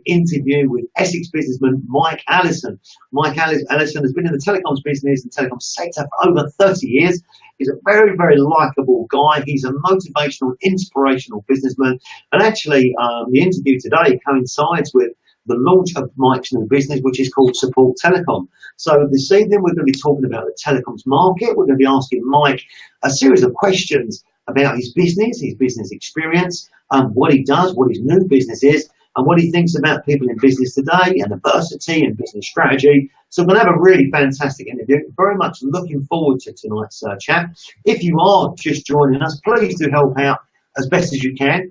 interview with Essex businessman Mike Allison. Mike Allison has been in the telecoms business and telecom sector for over 30 years. He's a very, very likable guy. He's a motivational, inspirational businessman. And actually, the interview today coincides with the launch of Mike's new business, which is called Support Telecom. So this evening, we're going to be talking about the telecoms market. We're going to be asking Mike a series of questions about his business experience, what he does, what his new business is, and what he thinks about people in business today and adversity and business strategy. So we're going to have a really fantastic interview. Very much looking forward to tonight's chat. If you are just joining us, please do help out as best as you can.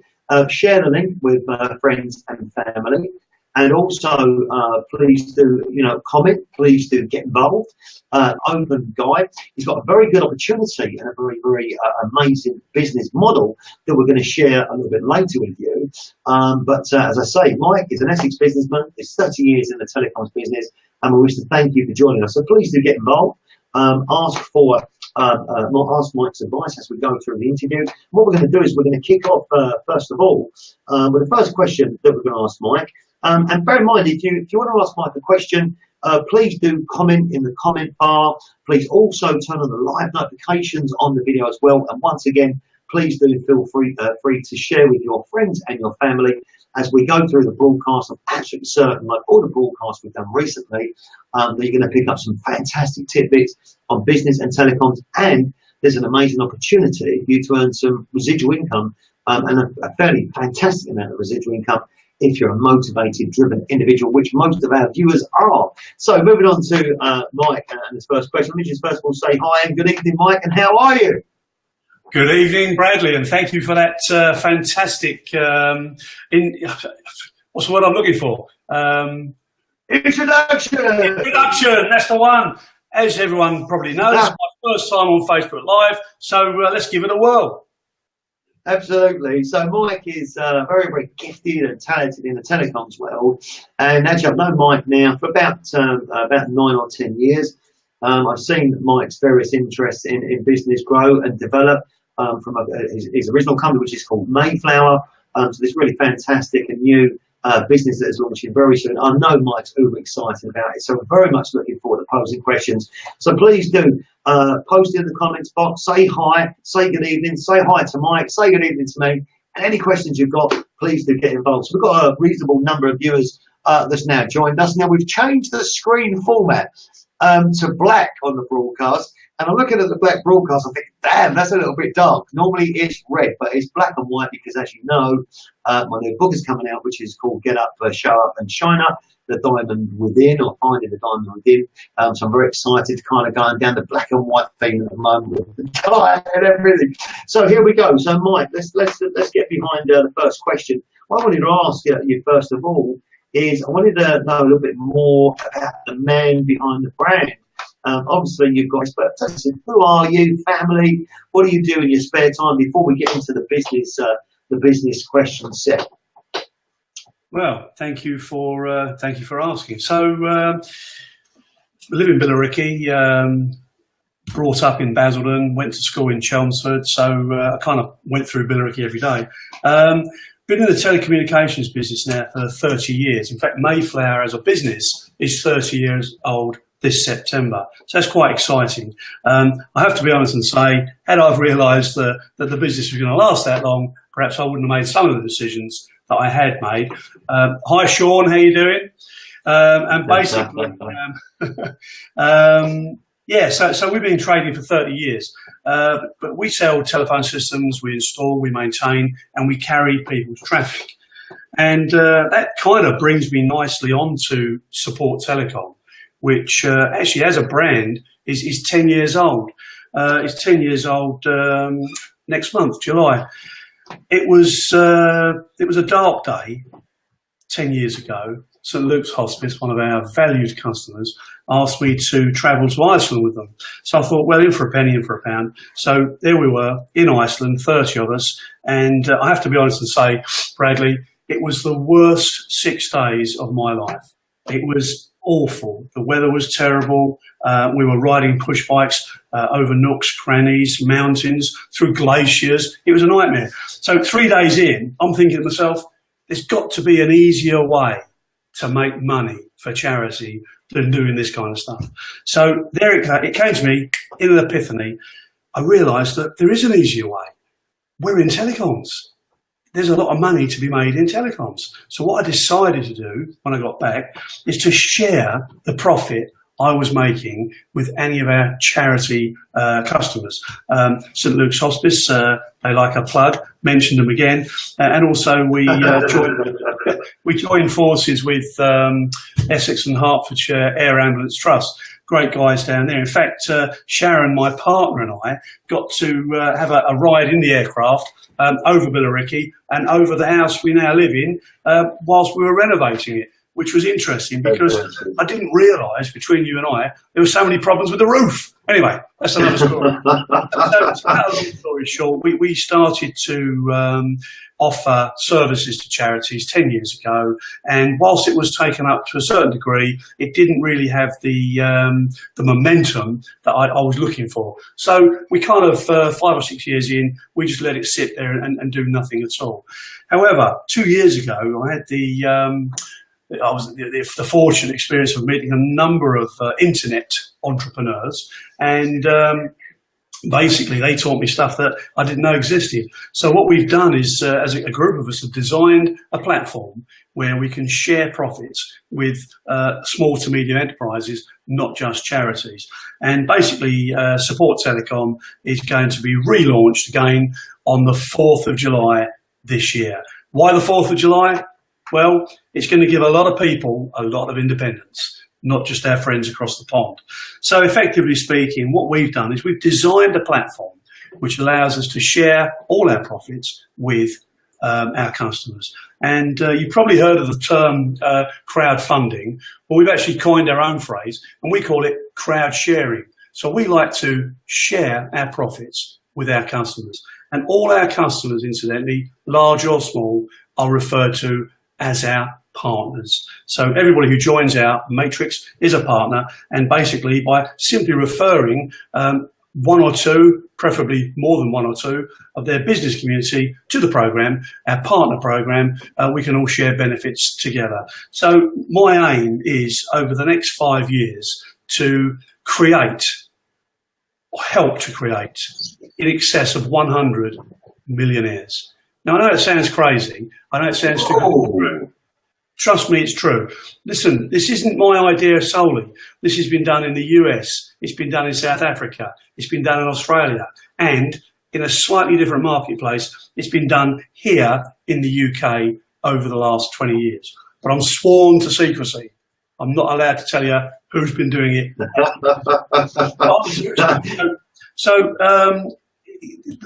Share the link with friends and family. And also, please do, comment. Please do get involved. Open guy. He's got a very good opportunity and a very, very amazing business model that we're going to share a little bit later with you. But as I say, Mike is an Essex businessman. He's 30 years in the telecoms business, and we wish to thank you for joining us. So please do get involved. Ask Mike's advice as we go through the interview. What we're going to do is we're going to kick off first of all with the first question that we're going to ask Mike. And bear in mind, if you want to ask Mike a question, please do comment in the comment bar. Please also turn on the live notifications on the video as well. And once again, please do feel free to share with your friends and your family as we go through the broadcast. I'm absolutely certain, like all the broadcasts we've done recently, that you're going to pick up some fantastic tidbits on business and telecoms. And there's an amazing opportunity for you to earn some residual income and a fairly fantastic amount of residual income if you're a motivated, driven individual, which most of our viewers are. So moving on to Mike and his first question. Let me just first of all say hi and good evening, Mike, and how are you? Good evening, Bradley, and thank you for that fantastic, what's the word I'm looking for? Introduction, that's the one. As everyone probably knows, it's my first time on Facebook Live, so let's give it a whirl. Absolutely. So Mike is very, very gifted and talented in the telecoms world. And actually, I've known Mike now for about 9 or 10 years. I've seen Mike's various interests in business grow and develop from his original company, which is called Mayflower. So this really fantastic and new business that is launching very soon. I know Mike's uber excited about it, so we're very much looking forward to posing questions. So please do post in the comments box, say hi, say good evening, say hi to Mike, say good evening to me, and any questions you've got, please do get involved. So we've got a reasonable number of viewers that's now joined us. Now we've changed the screen format to black on the broadcast, and I'm looking at the black broadcast, I think, damn, that's a little bit dark. Normally it's red, but it's black and white because, as you know, my new book is coming out, which is called Get Up, Show Up and Shine Up, The Diamond Within, or Finding the Diamond Within. So I'm very excited to kind of going down the black and white theme at the moment with the tie and everything. So here we go. So Mike, let's get behind the first question. What I wanted to ask you first of all is I wanted to know a little bit more about the man behind the brand. Obviously, you've got experts. Who are you? Family? What do you do in your spare time? Before we get into the business question set. Well, thank you for asking. So, I live in Billericay. Brought up in Basildon. Went to school in Chelmsford. So I kind of went through Billericay every day. Been in the telecommunications business now for 30 years. In fact, Mayflower as a business is 30 years old this September. So that's quite exciting. I have to be honest and say, had I realised that the business was going to last that long, perhaps I wouldn't have made some of the decisions that I had made. Hi, Sean, how you doing? And basically, yeah, so we've been trading for 30 years. But we sell telephone systems, we install, we maintain, and we carry people's traffic. And that kind of brings me nicely on to Support Telecom, which actually as a brand is 10 years old. It's 10 years old next month, July. It was a dark day 10 years ago. St Luke's Hospice, one of our valued customers, asked me to travel to Iceland with them. So I thought, well, in for a penny, in for a pound. So there we were in Iceland, 30 of us. And I have to be honest and say, Bradley, it was the worst 6 days of my life. It was awful. The weather was terrible. We were riding push bikes over nooks, crannies, mountains, through glaciers. It was a nightmare. So 3 days in, I'm thinking to myself, there's got to be an easier way to make money for charity than doing this kind of stuff. So there it came to me in an epiphany. I realised that there is an easier way. We're in telecoms. There's a lot of money to be made in telecoms. So what I decided to do when I got back is to share the profit I was making with any of our charity customers. St Luke's Hospice, they like a plug, mentioned them again. And also we joined forces with Essex and Hertfordshire Air Ambulance Trust. Great guys down there. In fact, Sharon, my partner, and I got to have a ride in the aircraft over Billericay and over the house we now live in whilst we were renovating it, which was interesting because I didn't realise, between you and I, there were so many problems with the roof. Anyway, that's another story. So, long story short, we started to offer services to charities 10 years ago, and whilst it was taken up to a certain degree, it didn't really have the momentum that I was looking for. So we kind of, 5 or 6 years in, we just let it sit there and do nothing at all. However, 2 years ago, I had the fortunate experience of meeting a number of internet entrepreneurs, and basically they taught me stuff that I didn't know existed. So what we've done is, as a group of us, have designed a platform where we can share profits with small to medium enterprises, not just charities. And basically, Support Telecom is going to be relaunched again on the 4th of July this year. Why the 4th of July? Well, it's going to give a lot of people a lot of independence, not just our friends across the pond. So effectively speaking, what we've done is we've designed a platform which allows us to share all our profits with our customers. And you've probably heard of the term crowdfunding. Well, we've actually coined our own phrase, and we call it crowd sharing. So we like to share our profits with our customers. And all our customers, incidentally, large or small, are referred to as our partners. So everybody who joins our matrix is a partner, and basically by simply referring one or two, preferably more than one or two, of their business community to the program, our partner program, we can all share benefits together. So my aim is, over the next 5 years, to create, or help to create, in excess of 100 millionaires. Now, I know it sounds crazy. I know it sounds too good. Trust me, it's true. Listen, this isn't my idea solely. This has been done in the US. It's been done in South Africa. It's been done in Australia. And in a slightly different marketplace, it's been done here in the UK over the last 20 years. But I'm sworn to secrecy. I'm not allowed to tell you who's been doing it.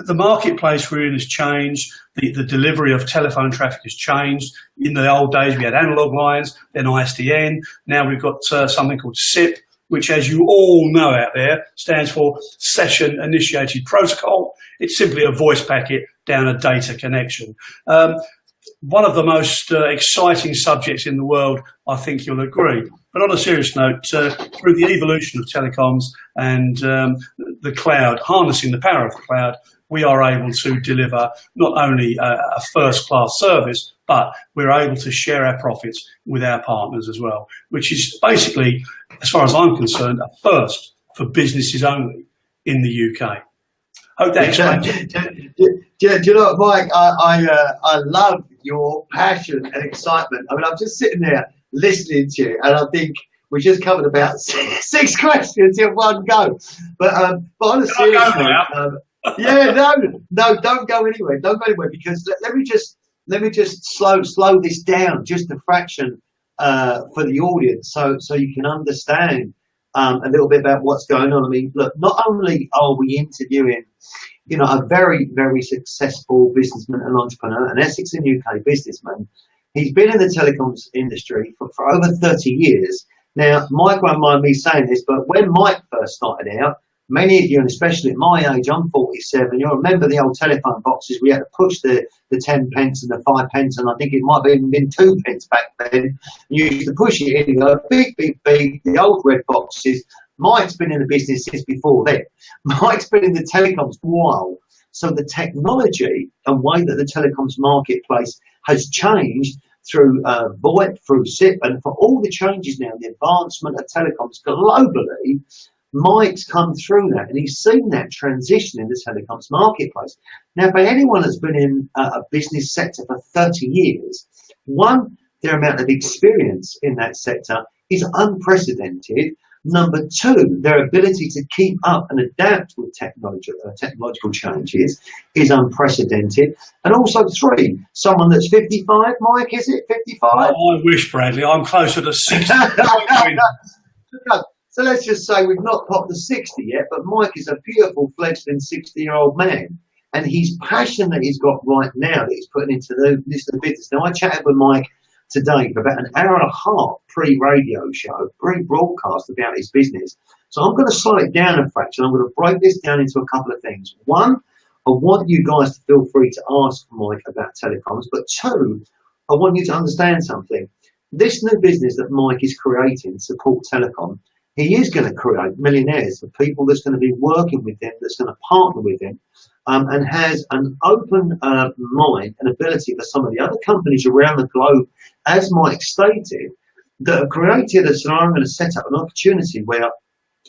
The marketplace we're in has changed. The delivery of telephone traffic has changed. In the old days, we had analog lines, then ISDN. Now we've got something called SIP, which, as you all know out there, stands for Session Initiated Protocol. It's simply a voice packet down a data connection. One of the most exciting subjects in the world, I think you'll agree. But on a serious note, through the evolution of telecoms and the cloud, harnessing the power of the cloud, we are able to deliver not only a first-class service, but we're able to share our profits with our partners as well, which is basically, as far as I'm concerned, a first for businesses only in the UK. Hope that explains it. Do you know what, Mike? I love your passion and excitement. I mean, I'm just sitting there listening to you, and I think we just covered about six questions in one go. But on a serious note, no, don't go anywhere. Don't go anywhere, because let me just slow this down just a fraction for the audience, so you can understand a little bit about what's going on. I mean, look, not only are we interviewing, a very, very successful businessman and entrepreneur, an Essex and UK businessman. He's been in the telecoms industry for over 30 years. Now, Mike won't mind me saying this, but when Mike first started out, many of you, and especially at my age, I'm 47, you'll remember the old telephone boxes. We had to push the 10 pence and the 5 pence, and I think it might have even been 2 pence back then. You used to push it in, beep, beep, beep, the old red boxes. Mike's been in the business since before then. Mike's been in the telecoms for a while. So the technology and way that the telecoms marketplace has changed through VoIP, through SIP, and for all the changes now, the advancement of telecoms globally, Mike's come through that, and he's seen that transition in the telecoms marketplace. Now, for anyone that's been in a business sector for 30 years, one, their amount of experience in that sector is unprecedented. Number two, their ability to keep up and adapt with technological changes is unprecedented. And also three, someone that's 55, Mike, is it 55? Oh, I wish, Bradley. I'm closer to 60. So let's just say we've not popped the 60 yet, but Mike is a beautiful fledgling 60-year-old man. And his passion that he's got right now that he's putting into this business. Now, I chatted with Mike today for about an hour and a half pre-radio show, pre-broadcast about his business. So I'm going to slow it down a fraction. I'm going to break this down into a couple of things. One, I want you guys to feel free to ask Mike about telecoms. But two, I want you to understand something. This new business that Mike is creating, Support Telecom, he is going to create millionaires for people that's going to be working with him, that's going to partner with him, and has an open mind and ability for some of the other companies around the globe, as Mike stated, that have created a scenario and set up an opportunity where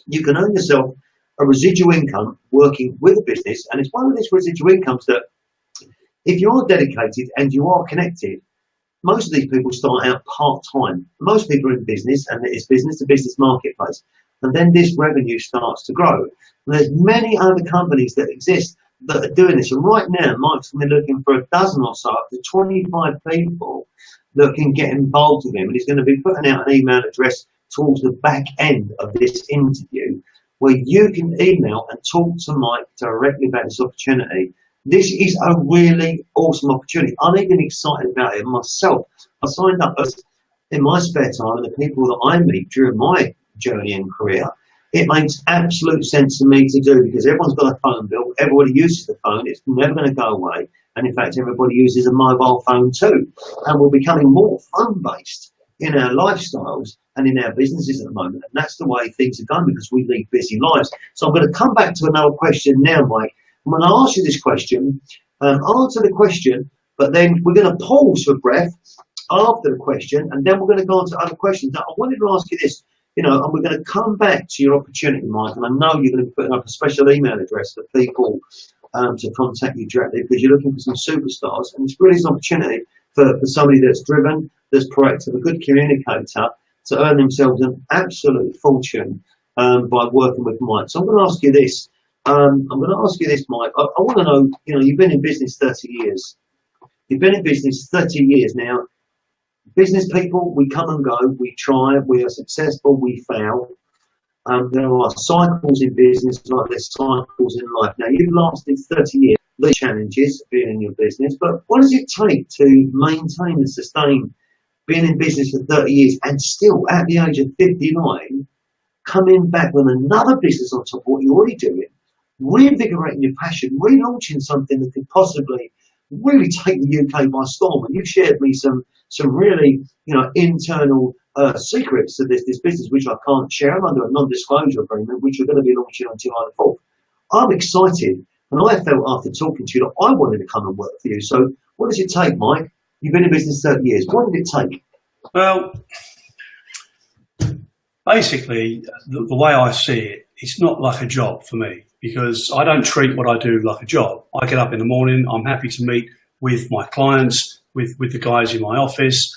you can earn yourself a residual income working with a business. And it's one of these residual incomes that if you are dedicated and you are connected, most of these people start out part-time. Most people are in business, and it's business-to-business marketplace. And then this revenue starts to grow. And there's many other companies that exist that are doing this. And right now, Mike's going to be looking for a dozen or so, up to 25 people that can get involved with him. And he's going to be putting out an email address towards the back end of this interview where you can email and talk to Mike directly about this opportunity. This is a really awesome opportunity. I'm even excited about it myself. I signed up in my spare time, and the people that I meet during my journey and career, it makes absolute sense to me to do, because everyone's got a phone bill. Everybody uses the phone. It's never going to go away. And in fact, everybody uses a mobile phone too. And we're becoming more phone-based in our lifestyles and in our businesses at the moment. And that's the way things are going, because we lead busy lives. So I'm going to come back to another question now, Mike. I'm going to ask you this question, answer the question, but then we're going to pause for breath after the question, and then we're going to go on to other questions. Now, I wanted to ask you this, and we're going to come back to your opportunity, Mike, and I know you're going to be putting up a special email address for people to contact you directly, because you're looking for some superstars, and it's really an opportunity for somebody that's driven, that's proactive, a good communicator, to earn themselves an absolute fortune by working with Mike. So I'm going to ask you this. Mike. I want to know, you've been in business 30 years. You've been in business 30 years now. Business people, we come and go, we try, we are successful, we fail. There are cycles in business like there's cycles in life. Now, you've lasted 30 years, the challenges of being in your business, but what does it take to maintain and sustain being in business for 30 years and still, at the age of 59, coming back with another business on top of what you're already doing, reinvigorating your passion, relaunching something that could possibly really take the UK by storm? And you shared me some really, internal secrets of this business, which I can't share. I'm under a non-disclosure agreement, which we're going to be launching on July the 4th. I'm excited, and I felt after talking to you that I wanted to come and work for you. So what does it take, Mike? You've been in business 30 years. What did it take? Well, basically, the way I see it, it's not like a job for me, because I don't treat what I do like a job. I get up in the morning, I'm happy to meet with my clients, with the guys in my office,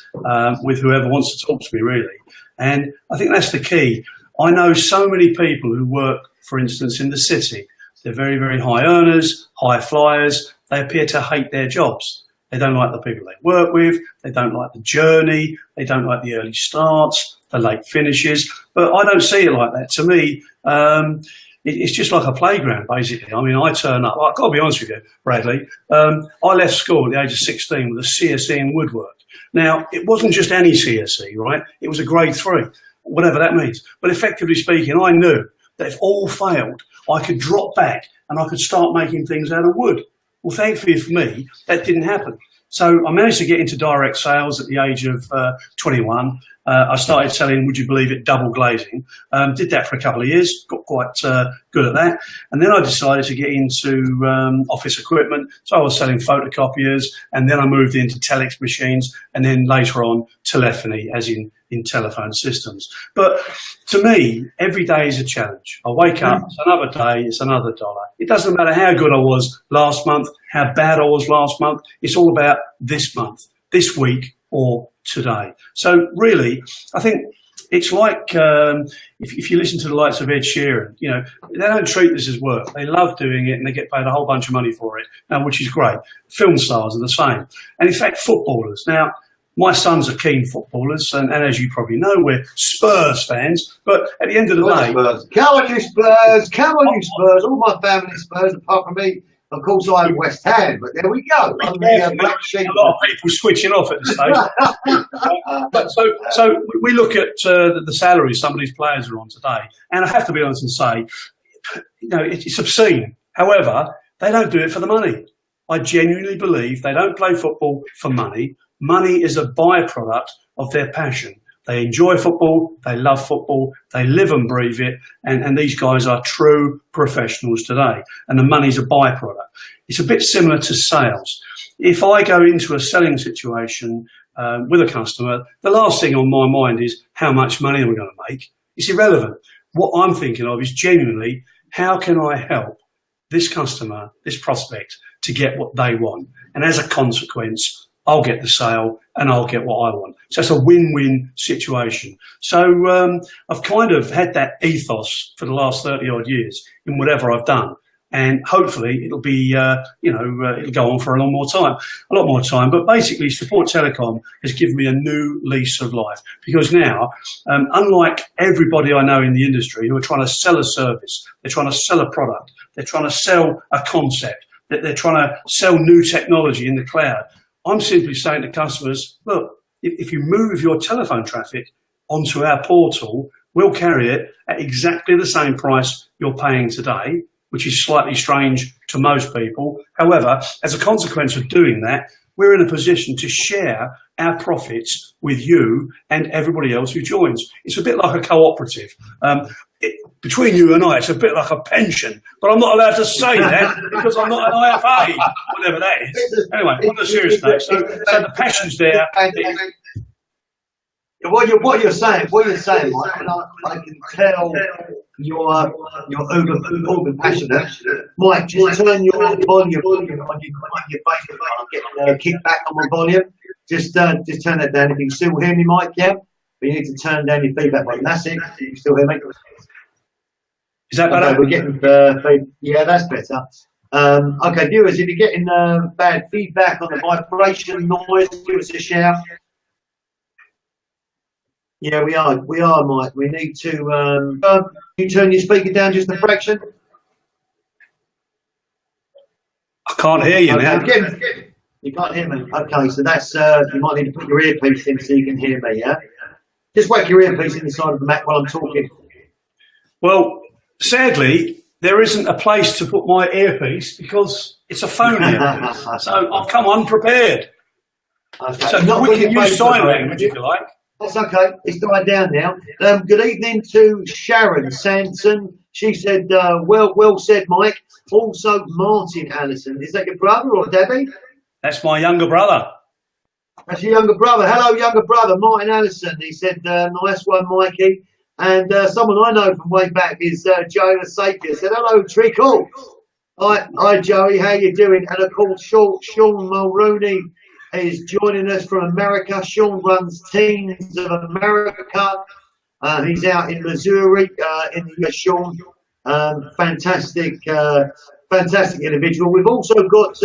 with whoever wants to talk to me, really. And I think that's the key. I know so many people who work, for instance, in the city. They're very, very high earners, high flyers. They appear to hate their jobs. They don't like the people they work with. They don't like the journey. They don't like the early starts, the late finishes. But I don't see it like that. To me, it's just like a playground, basically. I mean, I turn up. I've got to be honest with you, Bradley. I left school at the age of 16 with a CSE in woodwork. Now, it wasn't just any CSE, right? It was a grade 3, whatever that means. But effectively speaking, I knew that if all failed, I could drop back and I could start making things out of wood. Well, thankfully for me, that didn't happen. So I managed to get into direct sales at the age of 21. I started selling, would you believe it, double glazing. Did that for a couple of years, got quite good at that. And then I decided to get into office equipment. So I was selling photocopiers, and then I moved into telex machines, and then later on telephony, as in telephone systems. But to me, every day is a challenge. I wake up, it's another day, it's another dollar. It doesn't matter how good I was last month, how bad I was last month. It's all about this month, this week, or today. So really, I think it's like if you listen to the likes of Ed Sheeran, you know, they don't treat this as work. They love doing it and they get paid a whole bunch of money for it, which is great. Film stars are the same. And in fact, footballers. Now, my sons are keen footballers, and as you probably know, we're Spurs fans. But at the end of the day... Spurs. Come on, you Spurs! Come on, you Spurs! All my family Spurs, apart from me. Of course, I have West Ham, but there we go. I'm the black sheep. A lot of people switching off at the stage. But so we look at the salaries some of these players are on today, and I have to be honest and say, you know, it's obscene. However, they don't do it for the money. I genuinely believe they don't play football for money. Money is a byproduct of their passion. They enjoy football, they love football, they live and breathe it, and these guys are true professionals today, and the money's a byproduct. It's a bit similar to sales. If I go into a selling situation with a customer, the last thing on my mind is how much money am I going to make? It's irrelevant. What I'm thinking of is genuinely, how can I help this customer, this prospect, to get what they want? And as a consequence, I'll get the sale and I'll get what I want. So it's a win-win situation. So I've kind of had that ethos for the last 30 odd years in whatever I've done. And hopefully it'll be, it'll go on for a lot more time. But basically, Support Telecom has given me a new lease of life, because now, unlike everybody I know in the industry who are trying to sell a service, they're trying to sell a product, they're trying to sell a concept, they're trying to sell new technology in the cloud. I'm simply saying to customers, look, if you move your telephone traffic onto our portal, we'll carry it at exactly the same price you're paying today, which is slightly strange to most people. However, as a consequence of doing that, we're in a position to share our profits with you and everybody else who joins. It's a bit like a cooperative. Between you and I, it's a bit like a pension, but I'm not allowed to say that because I'm not an IFA, whatever that is. Anyway, on a serious note, so the passion's there. What you're saying, Mike, and I can tell you're uber passionate. Mike, just turn your volume on your Facebook. I'm getting kickback on my volume. Just turn that down. If you can still hear me, Mike, yeah. But you need to turn down your feedback button. That's it. You can still hear me. Is that better? Okay, we're getting yeah, that's better. Okay, viewers, if you're getting bad feedback on the vibration noise, give us a shout. Yeah, we are, Mike. We need to. You turn your speaker down just a fraction. I can't hear you now. You can't hear me. Okay, so that's you might need to put your earpiece in so you can hear me. Yeah, just whack your earpiece in the side of the Mac while I'm talking. Well, sadly, there isn't a place to put my earpiece because it's a phone earpiece. So I've come unprepared. Okay. So we can use sign language if you like. That's okay. It's died down now. Good evening to Sharon Sanson. She said, well said, Mike. Also, Martin Allison. Is that your brother or Debbie? That's my younger brother. That's your younger brother. Hello, younger brother, Martin Allison. He said, nice one, Mikey. And someone I know from way back is Joey Sapia. Said, hello, Treacle. Hi, Joey. How you doing? And of course, Sean Mulrooney is joining us from America. Sean runs Teams of America. He's out in Missouri in the US. Sean, fantastic individual. We've also got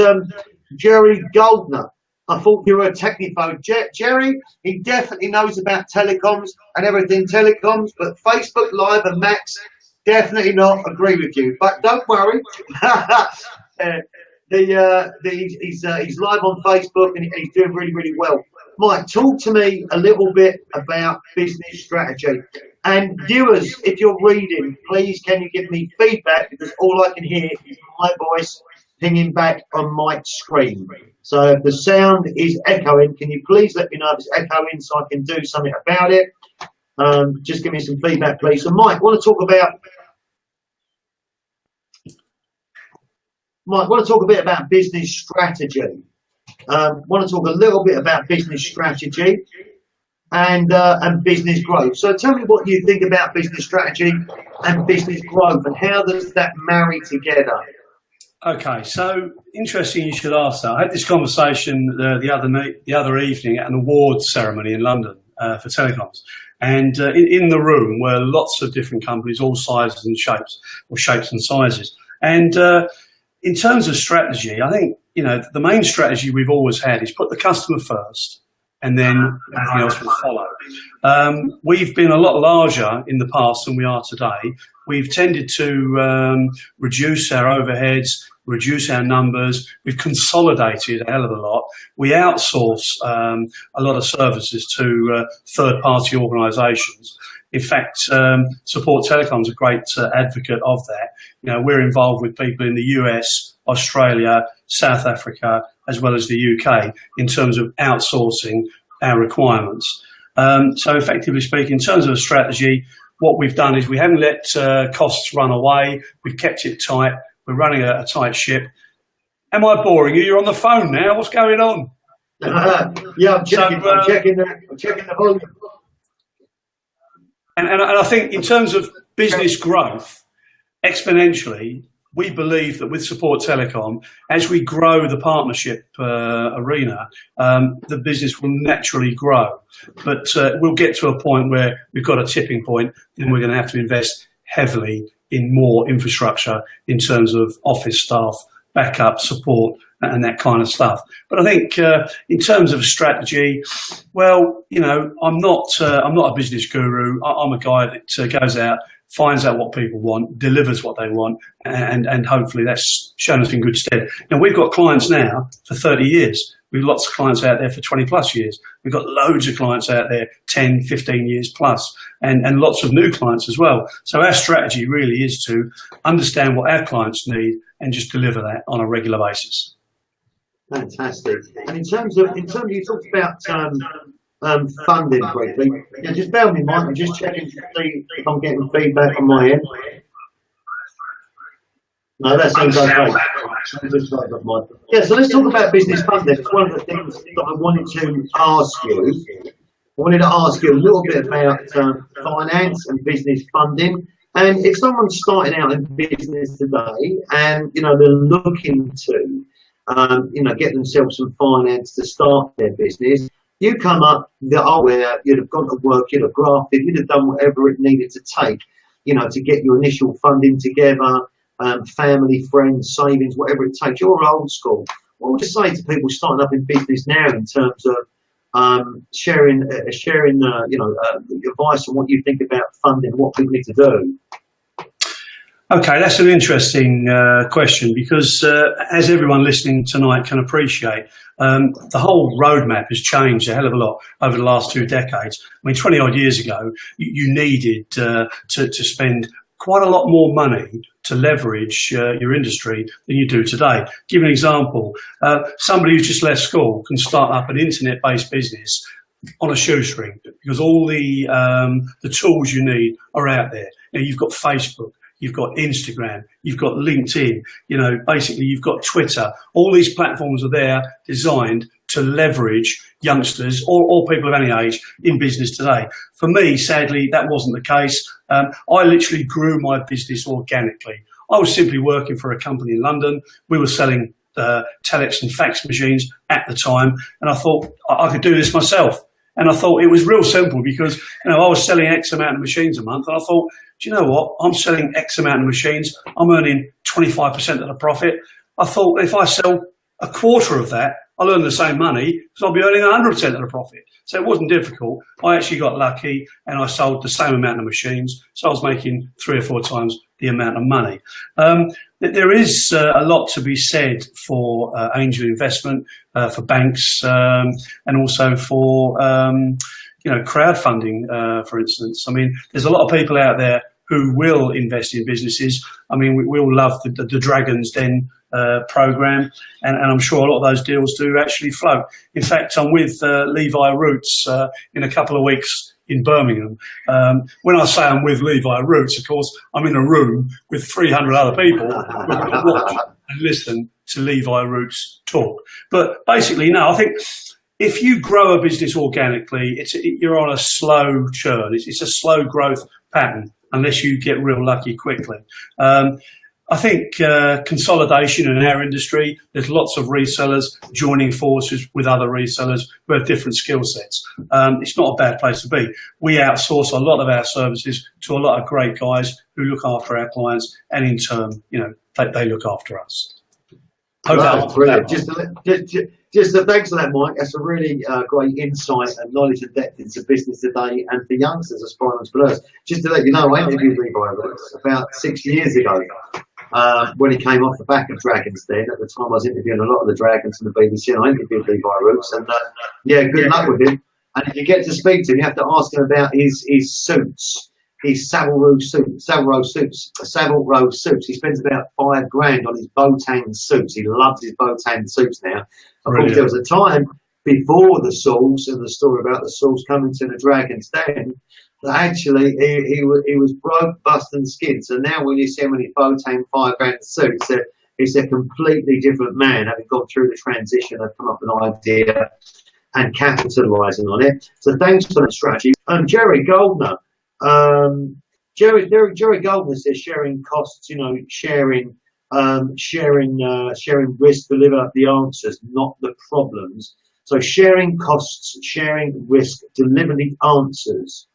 Jerry Goldner. I thought you were a technophobe. Jerry, he definitely knows about telecoms and everything telecoms, but Facebook Live and Max definitely not agree with you. But don't worry. He's live on Facebook and he's doing really, really well. Mike, talk to me a little bit about business strategy. And viewers, if you're reading, please can you give me feedback, because all I can hear is my voice pinging back on Mike's screen. So if the sound is echoing, can you please let me know if it's echoing so I can do something about it? Just give me some feedback, please. So Mike, I want to talk about Mike, want to talk a bit about business strategy. Want to talk a little bit about business strategy and business growth. So tell me what you think about business strategy and business growth, and how does that marry together? Okay, so interesting you should ask that. I had this conversation the other evening at an awards ceremony in London for telecoms. And in the room were lots of different companies, all sizes and shapes, or shapes and sizes. And in terms of strategy, I think, you know, the main strategy we've always had is put the customer first, and then everything else will follow. We've been a lot larger in the past than we are today. We've tended to reduce our overheads, reduce our numbers. We've consolidated a hell of a lot. We outsource a lot of services to third-party organisations. In fact, Support Telecom's a great advocate of that. You know, we're involved with people in the US, Australia, South Africa, as well as the UK, in terms of outsourcing our requirements. So effectively speaking, in terms of a strategy, what we've done is we haven't let costs run away. We've kept it tight. We're running a tight ship. Am I boring you? You're on the phone now. What's going on? Yeah, I'm checking the volume. And I think in terms of business growth, exponentially, we believe that with Support Telecom, as we grow the partnership arena, the business will naturally grow. But we'll get to a point where we've got a tipping point, and we're going to have to invest heavily in more infrastructure in terms of office staff, backup support, and that kind of stuff. But I think in terms of strategy, well, you know, I'm not a business guru. I'm a guy that goes out, finds out what people want, delivers what they want, and hopefully that's shown us in good stead. Now, we've got clients now for 30 years. We've lots of clients out there for 20 plus years. We've got loads of clients out there, 10, 15 years plus, and lots of new clients as well. So our strategy really is to understand what our clients need and just deliver that on a regular basis. Fantastic. And in terms of you talked about funding briefly. Yeah, just bear with me, Mike. I'm just checking to see if I'm getting feedback on my end. No, that sounds okay. Yeah, so let's talk about business funding. It's one of the things that I wanted to ask you. I wanted to ask you a little bit about finance and business funding. And if someone's starting out in business today and, you know, they're looking to, you know, get themselves some finance to start their business, you come up where you'd have gone to work, you'd have grafted, you'd have done whatever it needed to take, you know, to get your initial funding together, family, friends, savings, whatever it takes. You're old school. What would you say to people starting up in business now in terms of sharing you know, advice on what you think about funding, what people need to do? Okay, that's an interesting question, because as everyone listening tonight can appreciate, the whole roadmap has changed a hell of a lot over the last 2 decades. I mean, 20 odd years ago, you needed to spend quite a lot more money to leverage your industry than you do today. Give an example. Somebody who's just left school can start up an internet-based business on a shoestring, because all the tools you need are out there. You know, you've got Facebook, you've got Instagram, you've got LinkedIn, you know, basically you've got Twitter. All these platforms are there designed to leverage youngsters or people of any age in business today. For me, sadly, that wasn't the case. I literally grew my business organically. I was simply working for a company in London. We were selling telex and fax machines at the time, and I thought I could do this myself. And I thought it was real simple, because, you know, I was selling X amount of machines a month, and I thought, do you know what? I'm selling X amount of machines. I'm earning 25% of the profit. I thought if I sell a quarter of that, I'll earn the same money, because I'll be earning 100% of the profit. So it wasn't difficult. I actually got lucky, and I sold the same amount of machines. So I was making 3 or 4 times the amount of money. There is a lot to be said for angel investment, for banks, and also for you know, crowdfunding, for instance. I mean, there's a lot of people out there who will invest in businesses. I mean, we all love the Dragon's Den program, and I'm sure a lot of those deals do actually float. In fact, I'm with Levi Roots in a couple of weeks in Birmingham. When I say I'm with Levi Roots, of course, I'm in a room with 300 other people. and listen to Levi Roots talk. But basically, no, I think if you grow a business organically, you're on a slow churn. It's a slow growth pattern unless you get real lucky quickly. I think consolidation in our industry, there's lots of resellers joining forces with other resellers who have different skill sets. It's not a bad place to be. We outsource a lot of our services to a lot of great guys who look after our clients, and in turn, they look after us. Brilliant. Just thanks for that, Mike. That's a really great insight and knowledge and depth into business today and for youngsters aspiring entrepreneurs. Just to let you know, I interviewed Levi Roots about 6 years ago when he came off the back of Dragon's Den. At the time, I was interviewing a lot of the Dragons from the BBC, and I interviewed Levi Roots. And good luck with him. And if you get to speak to him, you have to ask him about his suits. His Savile Row suits. He spends about $5,000 on his Botan suits. He loves his Botan suits now. Of course, there was a time before the Sauls and the story about the Sauls coming to the Dragon's Den that actually he was broke, bust and skid. So now when you see him in his Botan $5,000 suits, it's a completely different man, having gone through the transition and come up with an idea and capitalising on it. So thanks for that strategy. Jerry Goldner. Jerry Goldner says sharing costs, sharing risk, deliver the answers, not the problems. So sharing costs, sharing risk, deliver the answers,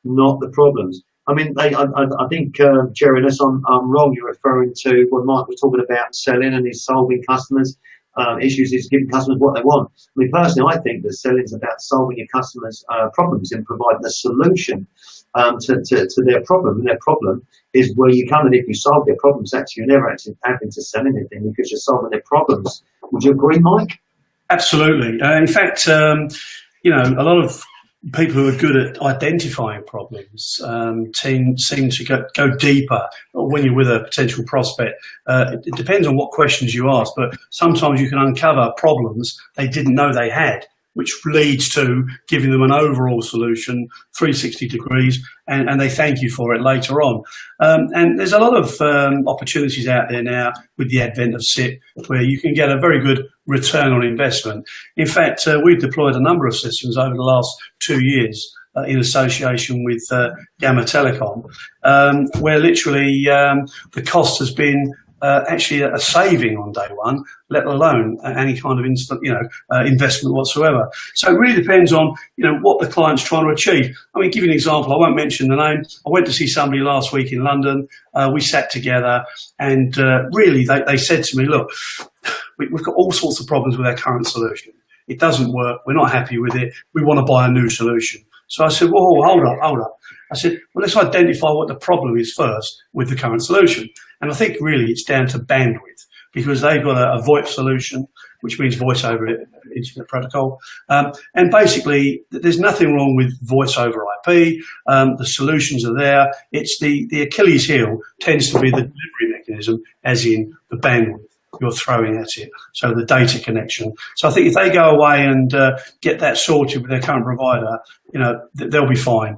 not the problems. I mean, I think, Jerry, unless I'm wrong, you're referring to when Mike was talking about selling and he's solving customers' issues, is giving customers what they want. I mean, personally, I think that selling is about solving your customers' problems and providing a solution to their problem. And their problem is where you come, and if you solve their problems, actually, you're never actually having to sell anything because you're solving their problems. Would you agree, Mike? Absolutely. In fact, a lot of people who are good at identifying problems seem to go deeper when you're with a potential prospect. It depends on what questions you ask, but sometimes you can uncover problems they didn't know they had, which leads to giving them an overall solution, 360 degrees, and they thank you for it later on. And there's a lot of opportunities out there now with the advent of SIP where you can get a very good return on investment. In fact, we've deployed a number of systems over the last 2 years in association with Gamma Telecom, where literally the cost has been actually a saving on day one, let alone any kind of investment whatsoever. So it really depends on what the client's trying to achieve. I mean, give you an example. I won't mention the name. I went to see somebody last week in London. We sat together, and really they said to me, "Look, we've got all sorts of problems with our current solution. It doesn't work. We're not happy with it. We want to buy a new solution." So I said, "Whoa, hold up." I said, "Well, let's identify what the problem is first with the current solution." And I think really it's down to bandwidth, because they've got a VoIP solution, which means voice over internet protocol. And basically, there's nothing wrong with voice over IP. The solutions are there. It's the Achilles heel tends to be the delivery mechanism, as in the bandwidth you're throwing at it, so the data connection. So I think if they go away and get that sorted with their current provider, they'll be fine.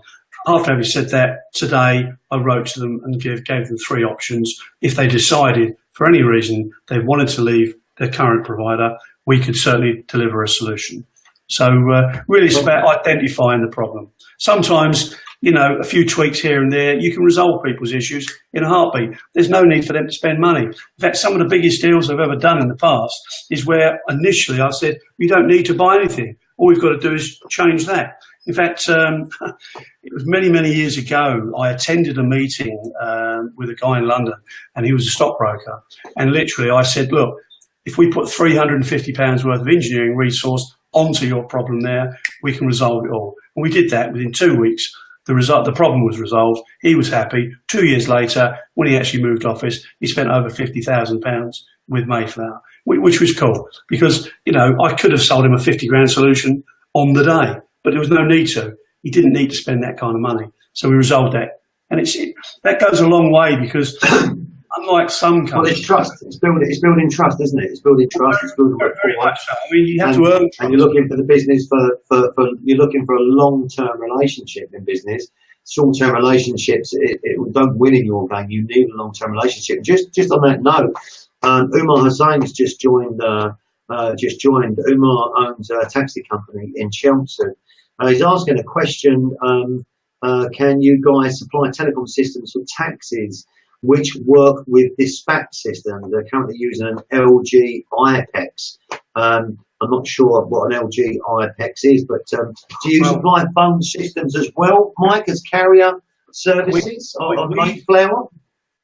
After having said that, today I wrote to them and gave them 3 options. If they decided for any reason they wanted to leave their current provider, we could certainly deliver a solution. So really it's about identifying the problem. Sometimes, a few tweaks here and there, you can resolve people's issues in a heartbeat. There's no need for them to spend money. In fact, some of the biggest deals I've ever done in the past is where initially I said, you don't need to buy anything. All we've got to do is change that. In fact, it was many, many years ago, I attended a meeting with a guy in London, and he was a stockbroker. And literally I said, look, if we put £350 worth of engineering resource onto your problem there, we can resolve it all. And we did that within 2 weeks. The problem was resolved. He was happy. 2 years later, when he actually moved office, he spent over £50,000 with Mayflower, which was cool because, I could have sold him a 50 grand solution on the day, but there was no need to. He didn't need to spend that kind of money. So we resolved that. And that goes a long way because unlike some companies. Well, it's trust. It's building trust, isn't it? It's building trust. It's building rapport. Very much so. I mean, you have to earn. And you're looking for the business you're looking for a long-term relationship in business. Short-term relationships, it don't win in your game. You need a long-term relationship. Just on that note, Umar Hussain has just joined. Umar owns a taxi company in Chelmsford. He's asking a question. Can you guys supply telecom systems for taxis which work with dispatch systems? They're currently using an LG IPEX. I'm not sure what an LG IPEX is, but do you supply phone systems as well, Mike, as carrier services on Mayflower?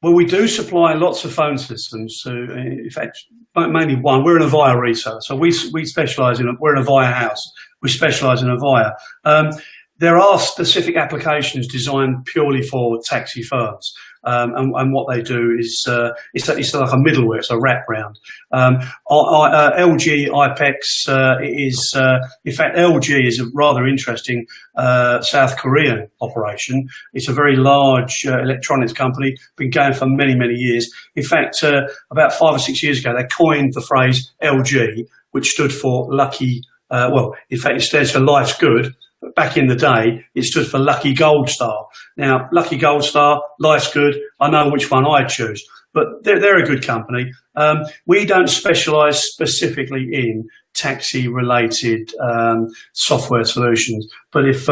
Well, we do supply lots of phone systems. So, in fact, mainly one. We're an Avaya reseller, so we specialise in. We're an Avaya house. We specialise in Avaya. There are specific applications designed purely for taxi firms, and what they do is it's like a middleware, it's a wraparound. LG IPEX is, in fact, LG is a rather interesting South Korean operation. It's a very large electronics company, been going for many, many years. In fact, about 5 or 6 years ago, they coined the phrase LG, which stood for lucky. Well, in fact, it stands for life's good. But back in the day, it stood for Lucky Gold Star. Now, Lucky Gold Star, life's good. I know which one I'd choose, but they're a good company. We don't specialise specifically in taxi-related software solutions. But if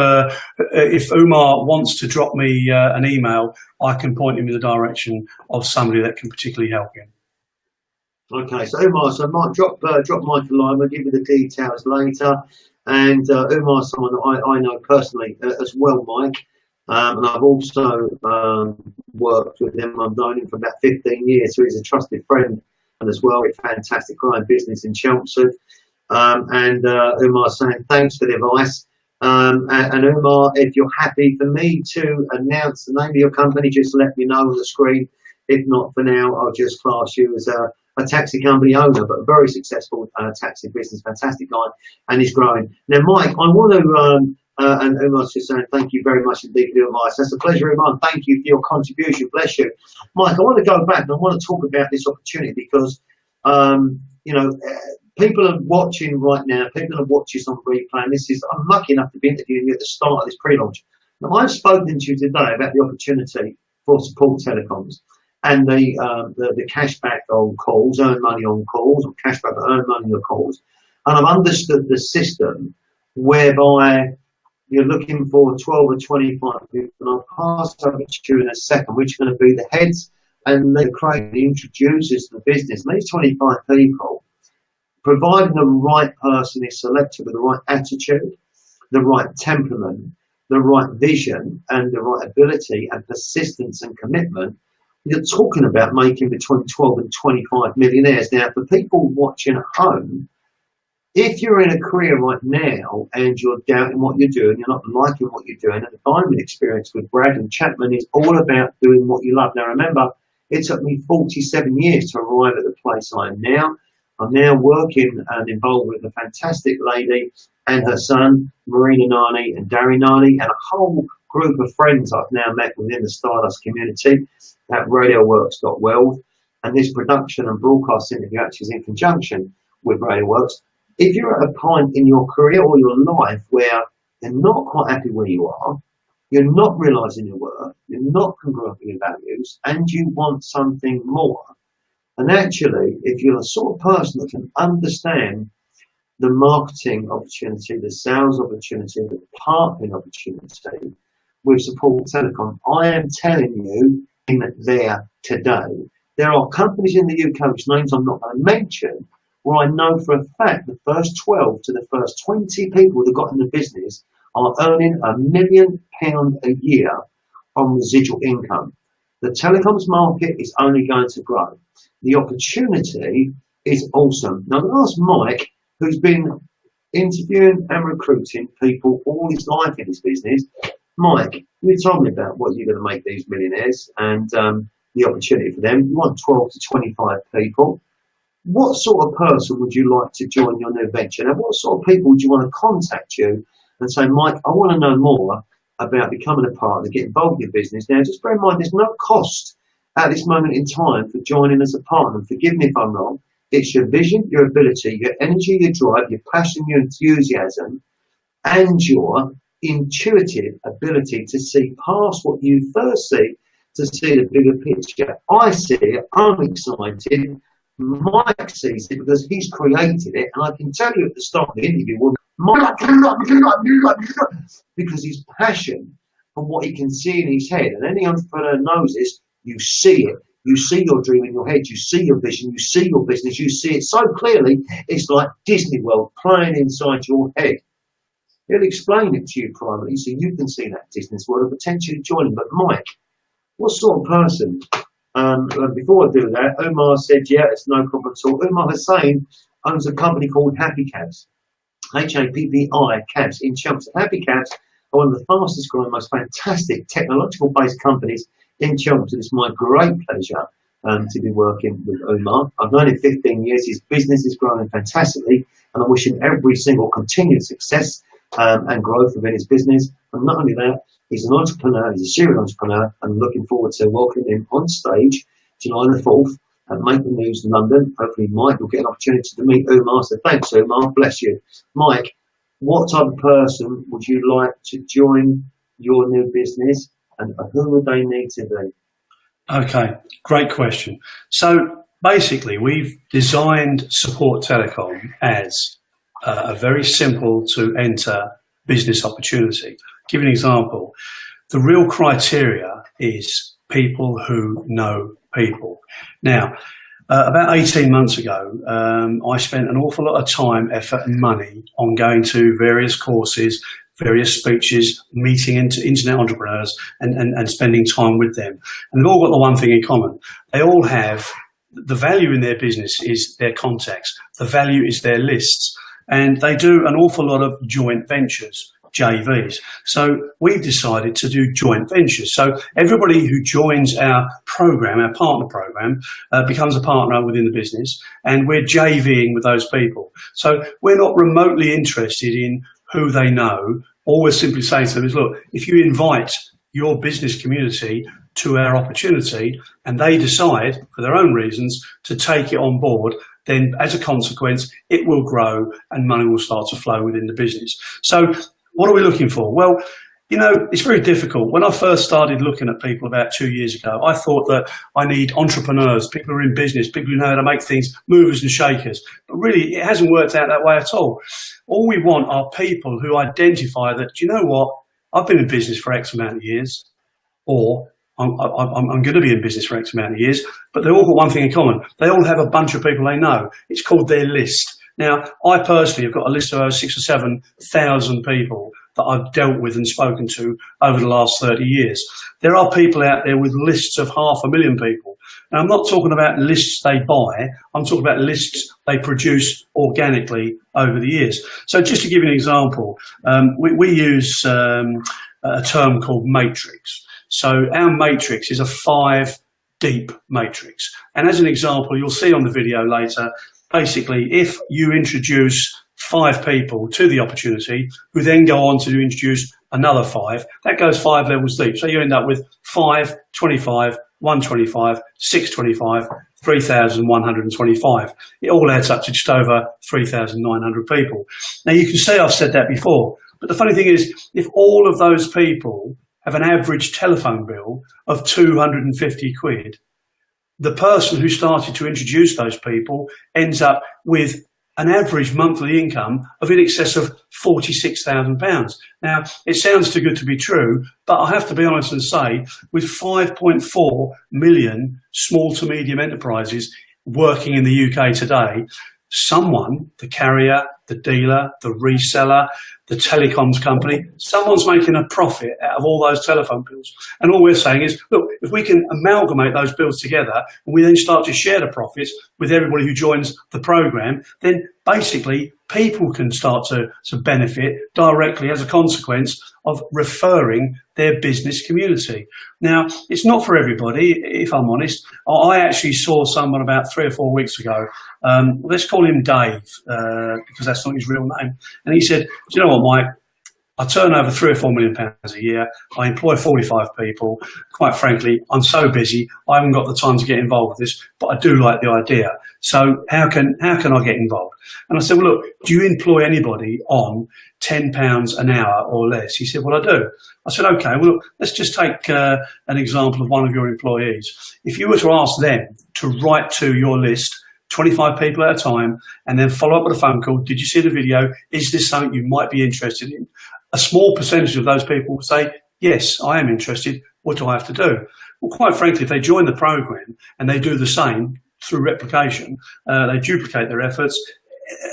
Umar wants to drop me an email, I can point him in the direction of somebody that can particularly help him. Okay, so Umar, so Mike, drop Mike a line. We'll give you the details later. And Umar's someone that I know personally as well, Mike. And I've also worked with him. I've known him for about 15 years, so he's a trusted friend and as well a fantastic client business in Chelmsford. And Umar's saying thanks for the advice. And Umar, if you're happy for me to announce the name of your company, just let me know on the screen. If not, for now, I'll just class you as a taxi company owner, but a very successful taxi business, fantastic guy, and he's growing. Now, Mike, I want to, and Umar's just saying thank you very much indeed for your advice. That's a pleasure, Umar. Thank you for your contribution. Bless you. Mike, I want to go back and I want to talk about this opportunity because, you know, people are watching right now, people are watching on replay, and this is, I'm lucky enough to be interviewing you at the start of this pre-launch. Now, I've spoken to you today about the opportunity for Support Telecoms and the cashback on calls, earn money on calls, or cashback earn money on calls. And I've understood the system whereby you're looking for 12 or 25 people. And I'll pass over to you in a second, which are going to be the heads and the introducers to the business. And these 25 people, providing the right person is selected with the right attitude, the right temperament, the right vision, and the right ability and persistence and commitment, you're talking about making between 12 and 25 millionaires. Now, for people watching at home, if you're in a career right now and you're doubting what you're doing, you're not liking what you're doing, and the diamond experience with Brad and Chapman is all about doing what you love. Now, remember, it took me 47 years to arrive at the place I am now. I'm now working and involved with a fantastic lady and her son, Marina Nani and Darry Nani, and a whole group of friends I've now met within the Stardust community at RadioWorks.world. And this production and broadcast interview actually is in conjunction with RadioWorks. If you're at a point in your career or your life where you're not quite happy where you are, you're not realising your worth, you're not congruent with your values, and you want something more, and actually, if you're the sort of person that can understand the marketing opportunity, the sales opportunity, the partnering opportunity with Support Telecom, I am telling you in there today. There are companies in the UK, which names I'm not going to mention, where I know for a fact the first 12 to the first 20 people that got in the business are earning £1 million a year on residual income. The telecoms market is only going to grow. The opportunity is awesome. Now, I'm going to ask Mike, who's been interviewing and recruiting people all his life in this business. Mike, you told me about what you're going to make these millionaires and the opportunity for them. You want 12 to 25 people. What sort of person would you like to join your new venture? Now, what sort of people would you want to contact you and say, Mike, I want to know more about becoming a partner, get involved in your business. Now, just bear in mind, there's no cost at this moment in time for joining as a partner. Forgive me if I'm wrong. It's your vision, your ability, your energy, your drive, your passion, your enthusiasm, and your intuitive ability to see past what you first see to see the bigger picture. I see it, I'm excited, Mike sees it because he's created it, and I can tell you at the start of the interview, well, Mike, because his passion for what he can see in his head, and any entrepreneur knows this, you see it. You see your dream in your head, you see your vision, you see your business, you see it so clearly, it's like Disney World playing inside your head. He'll explain it to you privately so you can see that Disney World and potentially join him. But Mike, what sort of person? Before I do that, Umar said, yeah, it's no problem at all. Umar Hussain owns a company called Happy Cabs, HAPPI Cabs in Chelmsford. Happy Cabs are one of the fastest growing, most fantastic technological based companies in Chelmsford. It's my great pleasure to be working with Umar. I've known him 15 years. His business is growing fantastically, and I wish him every single continued success and growth within his business. And not only that, he's an entrepreneur, he's a serial entrepreneur, and I'm looking forward to welcoming him on stage July the 4th at Make the News in London. Hopefully Mike will get an opportunity to meet Umar. So thanks, Umar. Bless you. Mike, what type of person would you like to join your new business, and who would they need to be? Okay, great question. So basically, we've designed Support Telecom as a very simple to enter business opportunity. Give you an example. The real criteria is people who know people. Now, about 18 months ago, I spent an awful lot of time, effort and money on going to various courses, various speeches, meeting internet entrepreneurs and spending time with them. And they've all got the one thing in common. They all have the value in their business is their contacts. The value is their lists. And they do an awful lot of joint ventures, JVs. So we've decided to do joint ventures. So everybody who joins our program, our partner program, becomes a partner within the business, and we're JVing with those people. So we're not remotely interested in who they know. All we're simply saying to them is, look, if you invite your business community to our opportunity and they decide for their own reasons to take it on board, then as a consequence, it will grow and money will start to flow within the business. So what are we looking for? Well, you know, it's very difficult. When I first started looking at people about 2 years ago, I thought that I need entrepreneurs, people who are in business, people who know how to make things, movers and shakers. But really, it hasn't worked out that way at all. All we want are people who identify that, do you know what, I've been in business for X amount of years, or I'm going to be in business for X amount of years, but they all got one thing in common. They all have a bunch of people they know. It's called their list. Now, I personally have got a list of over 6,000 or 7,000 people that I've dealt with and spoken to over the last 30 years. There are people out there with lists of 500,000 people. And I'm not talking about lists they buy. I'm talking about lists they produce organically over the years. So just to give you an example, we use a term called matrix. So our matrix is a 5-deep matrix. And as an example, you'll see on the video later, basically, if you introduce 5 people to the opportunity, who then go on to introduce another 5, that goes 5 levels deep. So you end up with 5, 25, 125, 625, 3,125. It all adds up to just over 3,900 people. Now you can say I've said that before, but the funny thing is, if all of those people have an average telephone bill of 250 quid, the person who started to introduce those people ends up with an average monthly income of in excess of £46,000. Now, it sounds too good to be true, but I have to be honest and say, with 5.4 million small to medium enterprises working in the UK today, someone, the carrier, the dealer, the reseller, the telecoms company, someone's making a profit out of all those telephone bills. And all we're saying is, look, if we can amalgamate those bills together and we then start to share the profits with everybody who joins the program, then basically people can start to benefit directly as a consequence of referring their business community. Now, it's not for everybody, if I'm honest. I actually saw someone about 3 or 4 weeks ago. Let's call him Dave, because that's not his real name. And he said, do you know what, Mike? I turn over £3 or £4 million a year. I employ 45 people. Quite frankly, I'm so busy, I haven't got the time to get involved with this, but I do like the idea. So how can I get involved? And I said, well, look, do you employ anybody on £10 an hour or less? He said, well, I do. I said, okay, well, look, let's just take an example of one of your employees. If you were to ask them to write to your list 25 people at a time, and then follow up with a phone call. Did you see the video? Is this something you might be interested in? A small percentage of those people will say, yes, I am interested. What do I have to do? Well, quite frankly, if they join the program and they do the same through replication, they duplicate their efforts,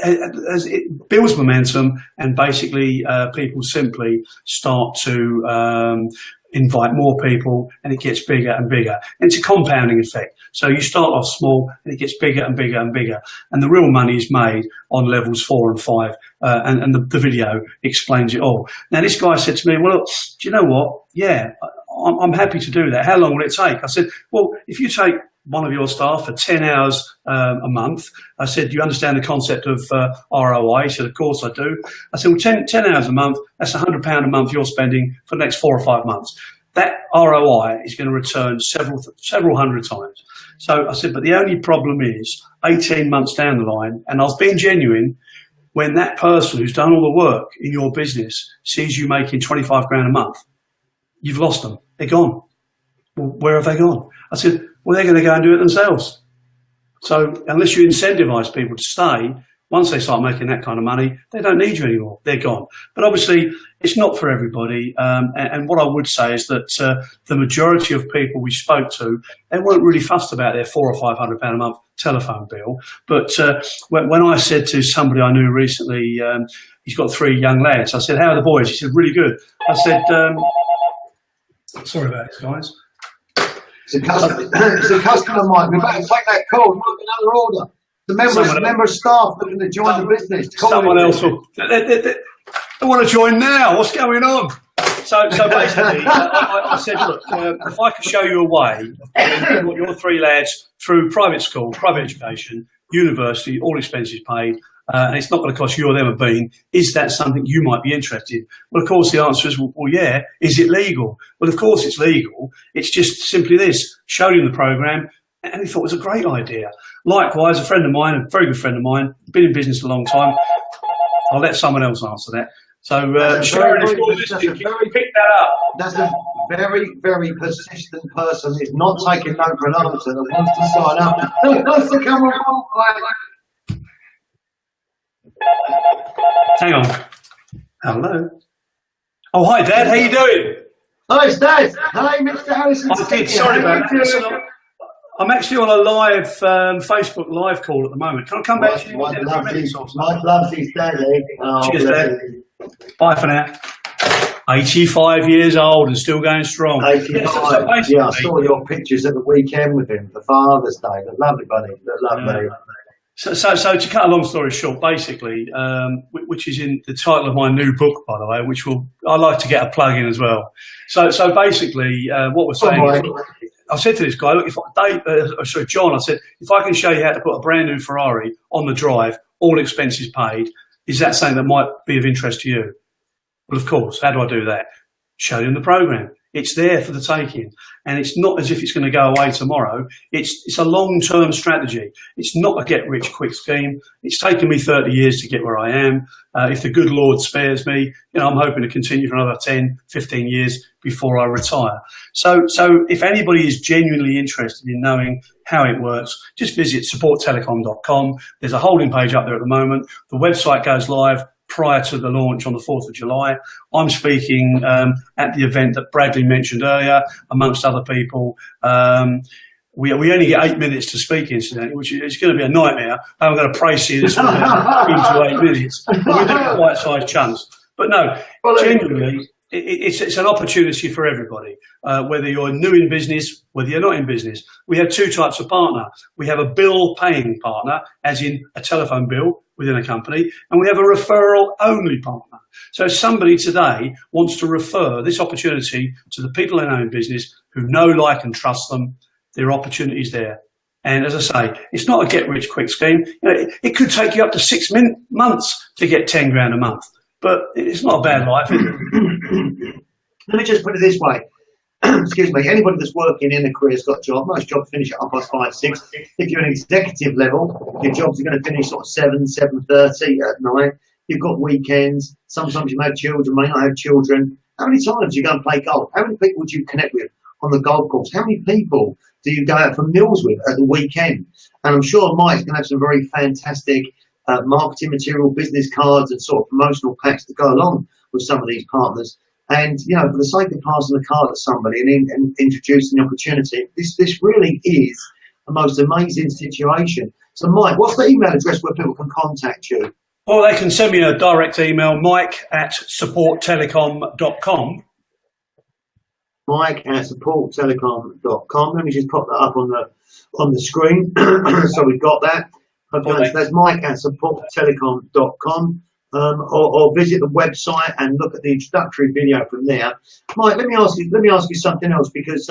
as it builds momentum, and basically people simply start to invite more people, and it gets bigger and bigger. And it's a compounding effect. So you start off small and it gets bigger and bigger and bigger. And the real money is made on levels 4 and 5. And the video explains it all. Now, this guy said to me, well, look, do you know what? Yeah, I'm happy to do that. How long will it take? I said, well, if you take one of your staff for 10 hours a month. I said, do you understand the concept of ROI? He said, of course I do. I said, well, 10 hours a month, that's £100 a month you're spending for the next 4 or 5 months. That ROI is going to return several hundred times. So I said, but the only problem is 18 months down the line, and I was being genuine, when that person who's done all the work in your business sees you making 25 grand a month, you've lost them. They're gone. Well, where have they gone? I said, well, they're going to go and do it themselves. So unless you incentivize people to stay, once they start making that kind of money, they don't need you anymore. They're gone. But obviously, it's not for everybody. And what I would say is that the majority of people we spoke to, they weren't really fussed about their £400 or £500 a month telephone bill. But when I said to somebody I knew recently, he's got 3 young lads, I said, how are the boys? He said, really good. I said, sorry about this, guys. It's a customer, Mike. We better take that call. It might be another order. The member of staff looking to join the business. Someone else will. They want to join now. What's going on? So basically, I said, look, if I could show you a way of putting your 3 lads through private school, private education, university, all expenses paid, and it's not going to cost you or them a bean, is that something you might be interested in? Well, of course, the answer is, well, yeah. Is it legal? Well, of course it's legal. It's just simply this. Showed him the program, and he thought it was a great idea. Likewise, a friend of mine, a very good friend of mine, been in business a long time. I'll let someone else answer that. So, Sharon, if you're listening, can you pick that up? That's a very, very persistent person. Is not taking no for an answer. That wants to sign up. Who wants to come on? Hang on. Hello. Oh, hi, Dad. How you doing? Hi, it's Dad. Hi, Mr. Allison. Sorry about that. I'm actually on a live Facebook live call at the moment. Can I come back to you in a few minutes or so? Mike loves his daddy. Oh, cheers, Dad. Bye for now. 85 years old and still going strong. 85. Yeah, I saw your pictures at the weekend with him for Father's Day. They're lovely, buddy. They're lovely. So to cut a long story short, basically, which is in the title of my new book, by the way, which I like to get a plug in as well. So basically, what we're saying is, I said to this guy, look, John, I said, if I can show you how to put a brand new Ferrari on the drive, all expenses paid, is that something that might be of interest to you? Well, of course. How do I do that? Show them the program. It's there for the taking, and it's not as if it's going to go away tomorrow. It's a long-term strategy. It's not a get-rich-quick scheme. It's taken me 30 years to get where I am. If the good Lord spares me, I'm hoping to continue for another 10, 15 years before I retire. So if anybody is genuinely interested in knowing how it works, just visit supporttelecom.com. There's a holding page up there at the moment. The website goes live prior to the launch on the 4th of July. I'm speaking at the event that Bradley mentioned earlier, amongst other people. We only get 8 minutes to speak, incidentally, which is going to be a nightmare. I'm going to praise this into 8 minutes. We're doing quite-sized chunks. But no, genuinely, it's an opportunity for everybody, whether you're new in business, whether you're not in business. We have 2 types of partner. We have a bill-paying partner, as in a telephone bill within a company, and we have a referral-only partner. So if somebody today wants to refer this opportunity to the people they know in business who know, like, and trust them, there are opportunities there. And as I say, it's not a get-rich-quick scheme. It could take you up to 6 months to get 10 grand a month, but it's not a bad life, is it? Let me just put it this way. Excuse me, anybody that's working in a career has got a job. Most jobs finish at 5:30, 6. If you're an executive level, your jobs are going to finish sort of 7:30 at night. You've got weekends. Sometimes you may have children, may not have children. How many times do you go and play golf? How many people do you connect with on the golf course? How many people do you go out for meals with at the weekend? And I'm sure Mike's going to have some very fantastic marketing material, business cards, and sort of promotional packs to go along with some of these partners. And, you know, for the sake of passing the card to somebody and introducing the opportunity, this really is the most amazing situation. So, Mike, what's the email address where people can contact you? Well, they can send me a direct email, mike@supporttelecom.com. mike@supporttelecom.com. Let me just pop that up on the screen. So we've got that. Okay, so that's mike@supporttelecom.com. Or visit the website and look at the introductory video from there. Mike, let me ask you something else, because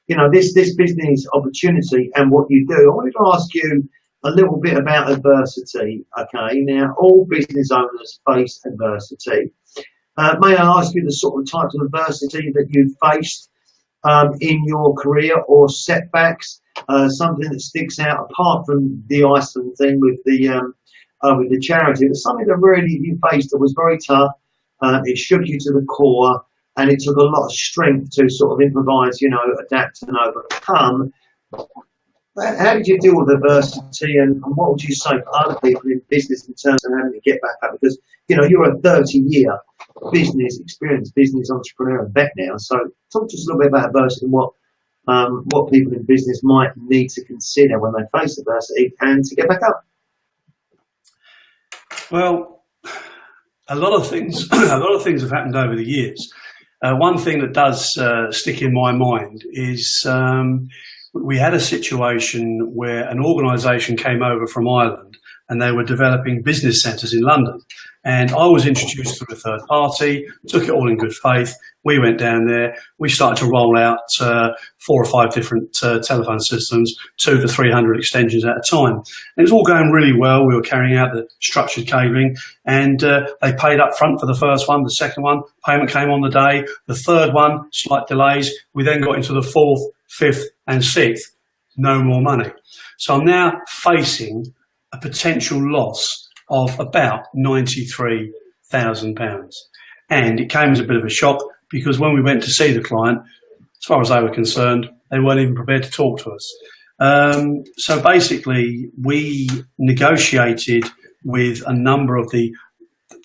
you know, this business opportunity and what you do. I wanted to ask you a little bit about adversity. Okay, now all business owners face adversity. May I ask you the sort of types of adversity that you've faced in your career, or setbacks, something that sticks out apart from the Iceland thing with the charity, but something that really you faced that was very tough. It shook you to the core, and it took a lot of strength to sort of improvise, you know, adapt and overcome. How did you deal with adversity, and what would you say for other people in business in terms of having to get back up? Because, you know, you're a 30-year experienced business entrepreneur and vet now. So talk to us a little bit about adversity and what people in business might need to consider when they face adversity and to get back up. Well, a lot of things have happened over the years. One thing that does stick in my mind is we had a situation where an organisation came over from Ireland and they were developing business centres in London. And I was introduced through a third party, took it all in good faith. We went down there, we started to roll out 4 or 5 different telephone systems, 200 to 300 extensions at a time. And it was all going really well. We were carrying out the structured cabling, and they paid up front for the first one, the second one, payment came on the day, the third one, slight delays. We then got into the 4th, 5th and 6th, no more money. So I'm now facing a potential loss of about £93,000. And it came as a bit of a shock, because when we went to see the client, as far as they were concerned, they weren't even prepared to talk to us. So basically, we negotiated with a number of the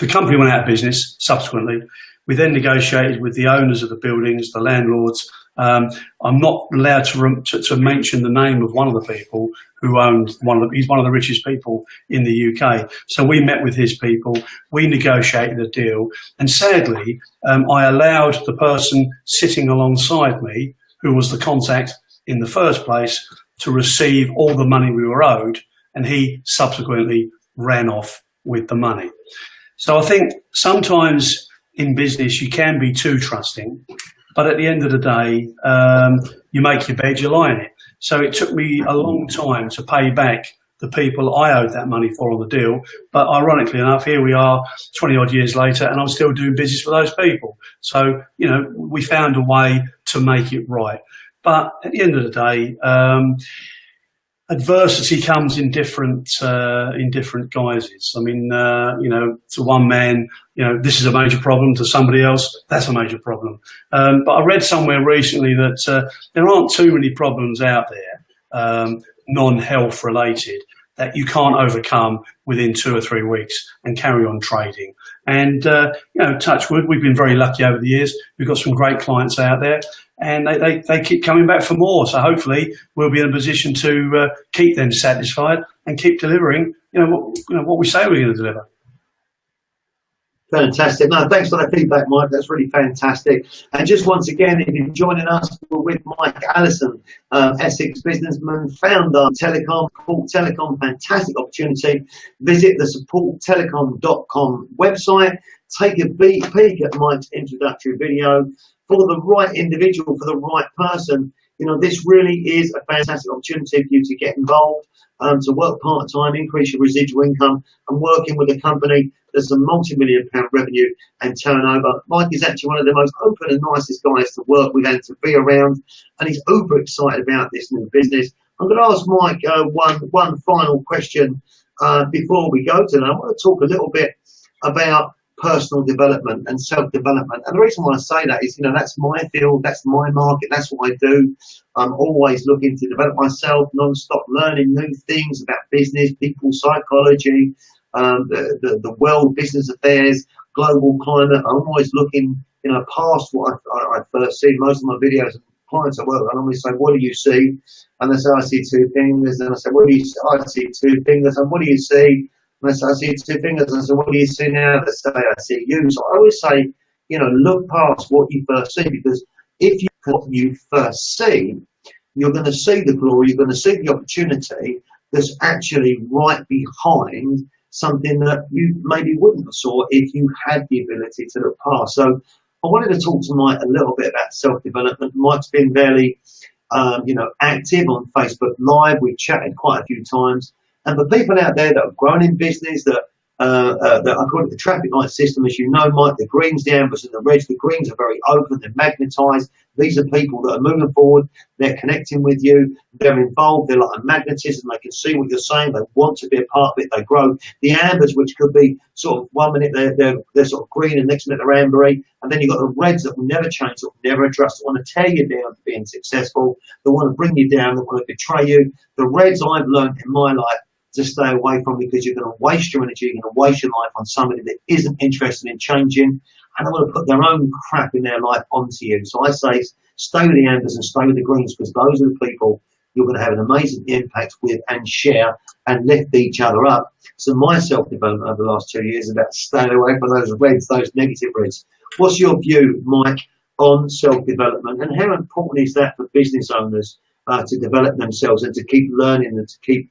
company went out of business subsequently. We then negotiated with the owners of the buildings, the landlords. I'm not allowed to mention the name of one of the people who owned he's one of the richest people in the UK. So we met with his people, we negotiated a deal, and sadly, I allowed the person sitting alongside me, who was the contact in the first place, to receive all the money we were owed, and he subsequently ran off with the money. So I think sometimes in business you can be too trusting, but at the end of the day, you make your bed, you lie in it. So it took me a long time to pay back the people I owed that money for on the deal. But ironically enough, here we are 20 odd years later, and I'm still doing business with those people. So, you know, we found a way to make it right. But at the end of the day, adversity comes in different guises. I mean, you know, to one man, you know, this is a major problem. To somebody else, that's a major problem. But I read somewhere recently that there aren't too many problems out there, non-health related, that you can't overcome within 2 or 3 weeks and carry on trading. And you know, touch wood, we've been very lucky over the years. We've got some great clients out there, and they keep coming back for more. So hopefully we'll be in a position to keep them satisfied and keep delivering, you know, what we say we're going to deliver. Fantastic. No, thanks for that feedback, Mike. That's really fantastic. And just once again, if you're joining us, we're with Mike Allison, Essex businessman, founder of Telecom, Support Telecom. Fantastic opportunity. Visit the supporttelecom.com website. Take a peek at Mike's introductory video. For the right individual, for the right person, you know, this really is a fantastic opportunity for you to get involved, to work part-time, increase your residual income, and working with a company that's a multi-million-pound revenue and turnover. Mike is actually one of the most open and nicest guys to work with and to be around, and he's uber excited about this new business. I'm going to ask Mike one final question before we go to that. I want to talk a little bit about personal development and self-development. And the reason why I say that is, that's my field, that's my market, that's what I do. I'm always looking to develop myself, non-stop learning new things about business, people, psychology, the world, business affairs, global climate. I'm always looking, past what I first see. Most of my videos, clients I work with, I normally say, what do you see? And they say, I see two fingers. And I say, what do you see? I see two fingers. And what do you see? And I say, I see two fingers. And I say, what do you see now? They say, I see you. So I always say, look past what you first see, because if you what you first see, you're going to see the glory, you're going to see the opportunity that's actually right behind something that you maybe wouldn't have saw if you had the ability to look past. So I wanted to talk to Mike a little bit about self-development. Mike's been very, active on Facebook Live. We've chatted quite a few times. And for people out there that have grown in business, that according to the traffic light system, as you know, Mike, the greens, the ambers and the reds, the greens are very open, they're magnetised. These are people that are moving forward, they're connecting with you, they're involved, they're like a magnetism, they can see what you're saying, they want to be a part of it, they grow. The ambers, which could be sort of 1 minute they're sort of green and next minute they're ambery, and then you've got the reds that will never change, that will never adjust, that want to tear you down for being successful, that want to bring you down, that want to betray you. The reds I've learned in my life to stay away from, because you're going to waste your energy, you're going to waste your life on somebody that isn't interested in changing, and they want to put their own crap in their life onto you. So I say stay with the ambers and stay with the greens, because those are the people you're going to have an amazing impact with and share and lift each other up. So my self-development over the last 2 years is about staying away from those reds, those negative reds. What's your view, Mike, on self-development, and how important is that for business owners to develop themselves and to keep learning and to keep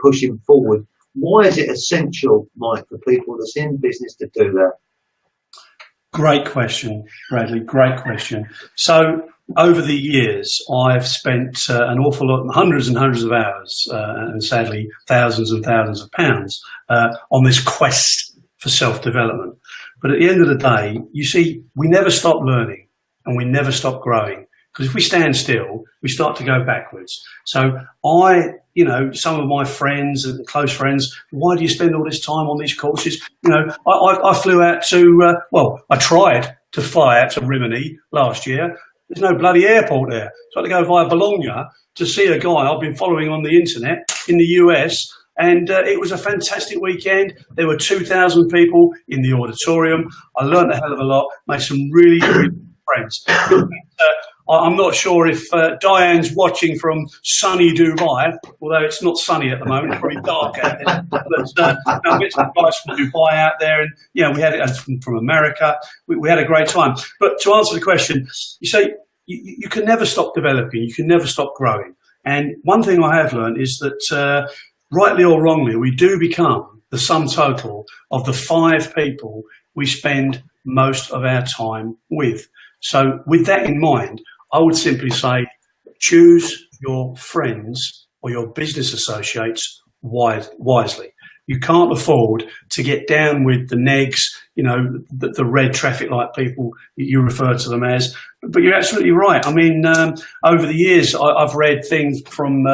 pushing forward? Why is it essential, Mike, for people that's in business to do that? Great question, Bradley. Great question. So over the years, I've spent an awful lot, hundreds and hundreds of hours, and sadly thousands and thousands of pounds on this quest for self-development. But at the end of the day, you see, we never stop learning and we never stop growing. Because if we stand still, we start to go backwards. So some of my friends and close friends, why do you spend all this time on these courses? I flew out to, I tried to fly out to Rimini last year. There's no bloody airport there. So I had to go via Bologna to see a guy I've been following on the internet in the US. And it was a fantastic weekend. There were 2,000 people in the auditorium. I learned a hell of a lot, made some really, really good friends. I'm not sure if Diane's watching from sunny Dubai, although it's not sunny at the moment, it's probably dark out there. But we had some guys from Dubai out there, and we had it from America. We had a great time. But to answer the question, you say you can never stop developing, you can never stop growing. And one thing I have learned is that, rightly or wrongly, we do become the sum total of the 5 people we spend most of our time with. So with that in mind, I would simply say choose your friends or your business associates wisely. You can't afford to get down with the negs, the red traffic light people you refer to them as. But you're absolutely right. I mean, over the years, I've read things from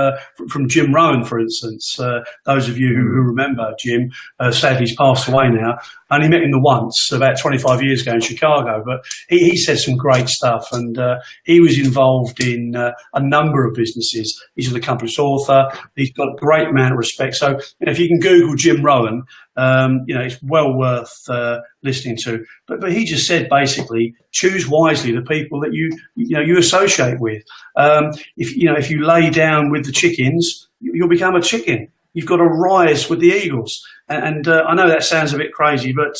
Jim Rohn, for instance. Those of you who remember Jim, sadly he's passed away now. I only met him the once about 25 years ago in Chicago, but he said some great stuff, and he was involved in a number of businesses. He's an accomplished author. He's got a great amount of respect. So if you can Google Jim Rohn, it's well worth listening to. But he just said basically choose wisely the people that you associate with. If you lay down with the chickens, you'll become a chicken. You've got to rise with the eagles. And I know that sounds a bit crazy, but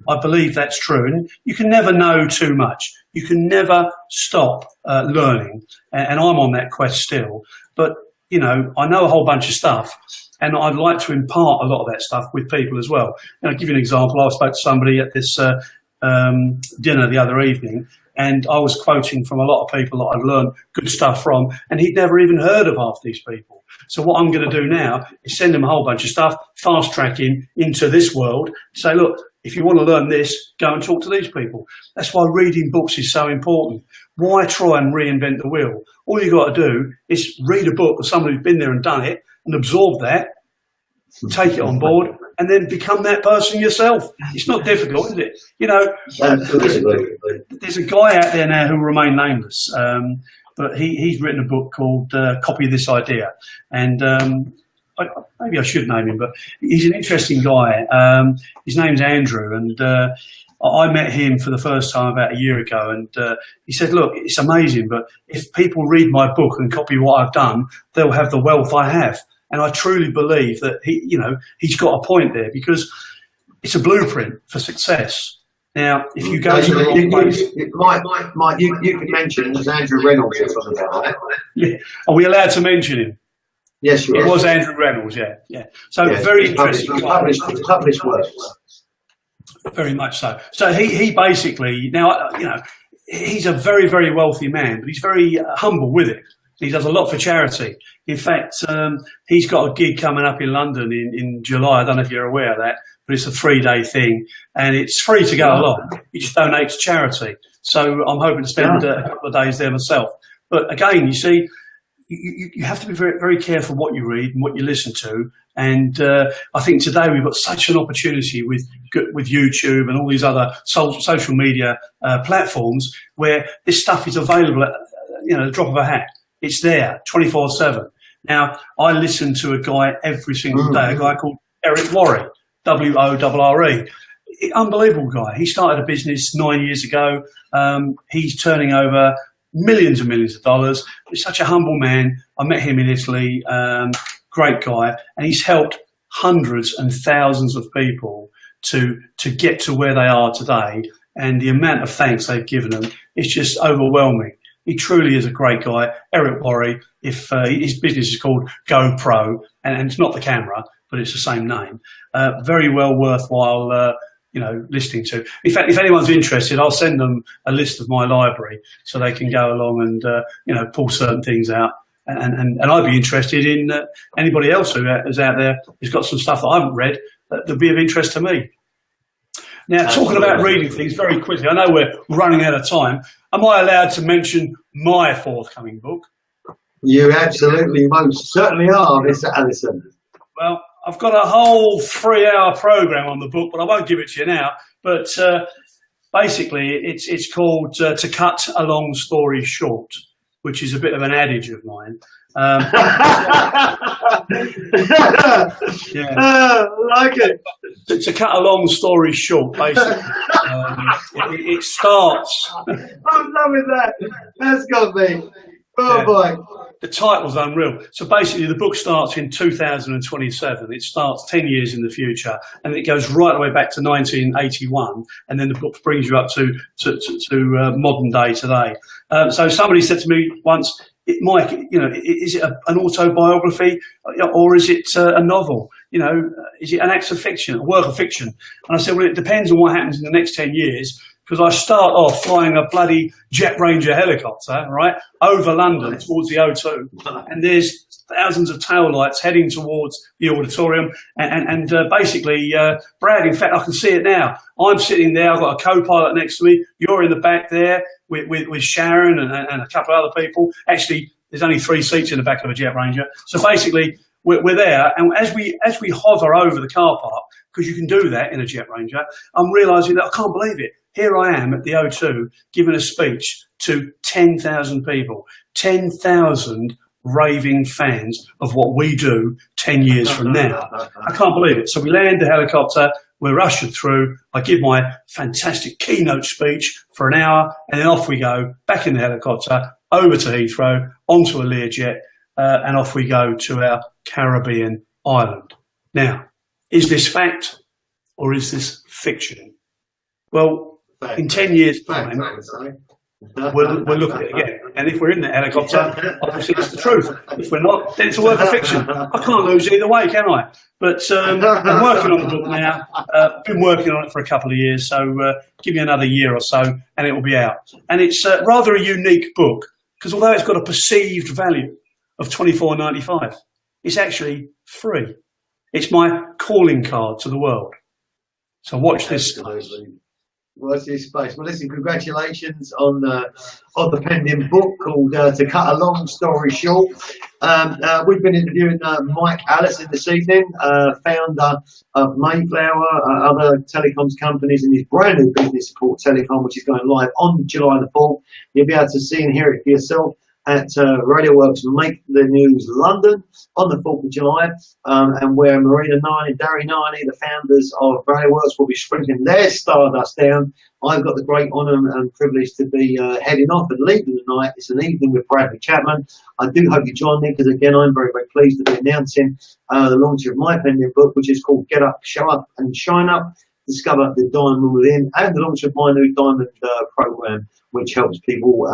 I believe that's true. And you can never know too much. You can never stop learning. And I'm on that quest still. But, I know a whole bunch of stuff. And I'd like to impart a lot of that stuff with people as well. I'll give you an example. I spoke to somebody at this dinner the other evening, and I was quoting from a lot of people that I've learned good stuff from, and he'd never even heard of half these people. So what I'm going to do now is send him a whole bunch of stuff, fast track him into this world, say, look, if you want to learn this, go and talk to these people. That's why reading books is so important. Why try and reinvent the wheel? All you've got to do is read a book of somebody who's been there and done it, and absorb that, take it on board, and then become that person yourself. It's not difficult, is it? You know, there's a guy out there now who will remain nameless, but he's written a book called Copy This Idea. And maybe I should name him, but he's an interesting guy. His name's Andrew, and I met him for the first time about a year ago, and he said, look, it's amazing, but if people read my book and copy what I've done, they'll have the wealth I have. And I truly believe that he's got a point there, because it's a blueprint for success. Now, if you go to the wrong place, Mike, you could mention it was Andrew Reynolds or something like that. Yeah. Are we allowed to mention him? Yes, you are. It was Andrew Reynolds, yeah. So very interesting. Published works. Very much so. So he basically, now, he's a very, very wealthy man, but he's very humble with it. He does a lot for charity. In fact, he's got a gig coming up in London in July. I don't know if you're aware of that, but it's a 3-day thing, and it's free to go along. You just donate to charity. So I'm hoping to spend a couple of days there myself. But again, you see, you have to be very, very careful what you read and what you listen to. And I think today we've got such an opportunity with YouTube and all these other social media platforms where this stuff is available at the drop of a hat. It's there 24/7. Now, I listen to a guy every single day, a guy called Eric Worre, WORRE. Unbelievable guy. He started a business 9 years ago. He's turning over millions and millions of dollars. He's such a humble man. I met him in Italy. Great guy. And he's helped hundreds and thousands of people to get to where they are today. And the amount of thanks they've given them is just overwhelming. He truly is a great guy. Eric Worre, if his business is called GoPro, and it's not the camera, but it's the same name. Very well worthwhile, listening to. In fact, if anyone's interested, I'll send them a list of my library so they can go along and pull certain things out. And I'd be interested in anybody else who is out there who's got some stuff that I haven't read that'll be of interest to me. Now, talking about reading things very quickly, I know we're running out of time. Am I allowed to mention my forthcoming book? You absolutely most certainly are, Mr. Allison. Well, I've got a whole 3-hour program on the book, but I won't give it to you now. But basically, it's called To Cut a Long Story Short, which is a bit of an adage of mine. Like it. To cut a long story short, basically, it starts. I'm loving that. That's got me. Oh boy. The title's unreal. So basically, the book starts in 2027. It starts 10 years in the future, and it goes right the way back to 1981. And then the book brings you up to modern day today. So somebody said to me once, Mike, is it an autobiography or is it a novel? Is it an act of fiction, a work of fiction? And I said, well, it depends on what happens in the next 10 years, because I start off flying a bloody Jet Ranger helicopter, right, over London towards the O2, and there's thousands of tail lights heading towards the auditorium, and basically, Brad, in fact, I can see it now. I'm sitting there, I've got a co-pilot next to me, you're in the back there with Sharon and a couple of other people. Actually, there's only 3 seats in the back of a Jet Ranger. So basically, we're there, and as we hover over the car park, because you can do that in a Jet Ranger, I'm realising that I can't believe it. Here I am at the O2 giving a speech to 10,000 people, 10,000 raving fans of what we do 10 years from now. I can't believe it. So we land the helicopter, we're ushered through, I give my fantastic keynote speech for an hour, and then off we go, back in the helicopter, over to Heathrow, onto a Learjet, and off we go to our Caribbean island. Now, is this fact or is this fiction? Well, in 10 years' time, we'll look at it again. And if we're in the helicopter, obviously it's the truth. If we're not, then it's a work of fiction. I can't lose either way, can I? But I'm working on the book now. Been working on it for a couple of years, so give me another year or so and it will be out. And it's rather a unique book, because although it's got a perceived value of $24.95, it's actually free. It's my calling card to the world. So watch this space. Watch this space. Well, listen, congratulations on the pending book called To Cut a Long Story Short. We've been interviewing Mike Allison this evening, founder of Mayflower, other telecoms companies, in his brand new business, Support Telecom, which is going live on July the 4th. You'll be able to see and hear it for yourself at Radio Works Make the News London on the 4th of July, and where Marina Nani and Darry Nani, the founders of Radio Works, will be sprinkling their stardust down. I've got the great honour and privilege to be heading off and leaving tonight. It's an evening with Bradley Chapman. I do hope you join me, because again, I'm very, very pleased to be announcing the launch of my pending book, which is called Get Up, Show Up and Shine Up, Discover the Diamond Within, and the launch of my new Diamond program, which helps people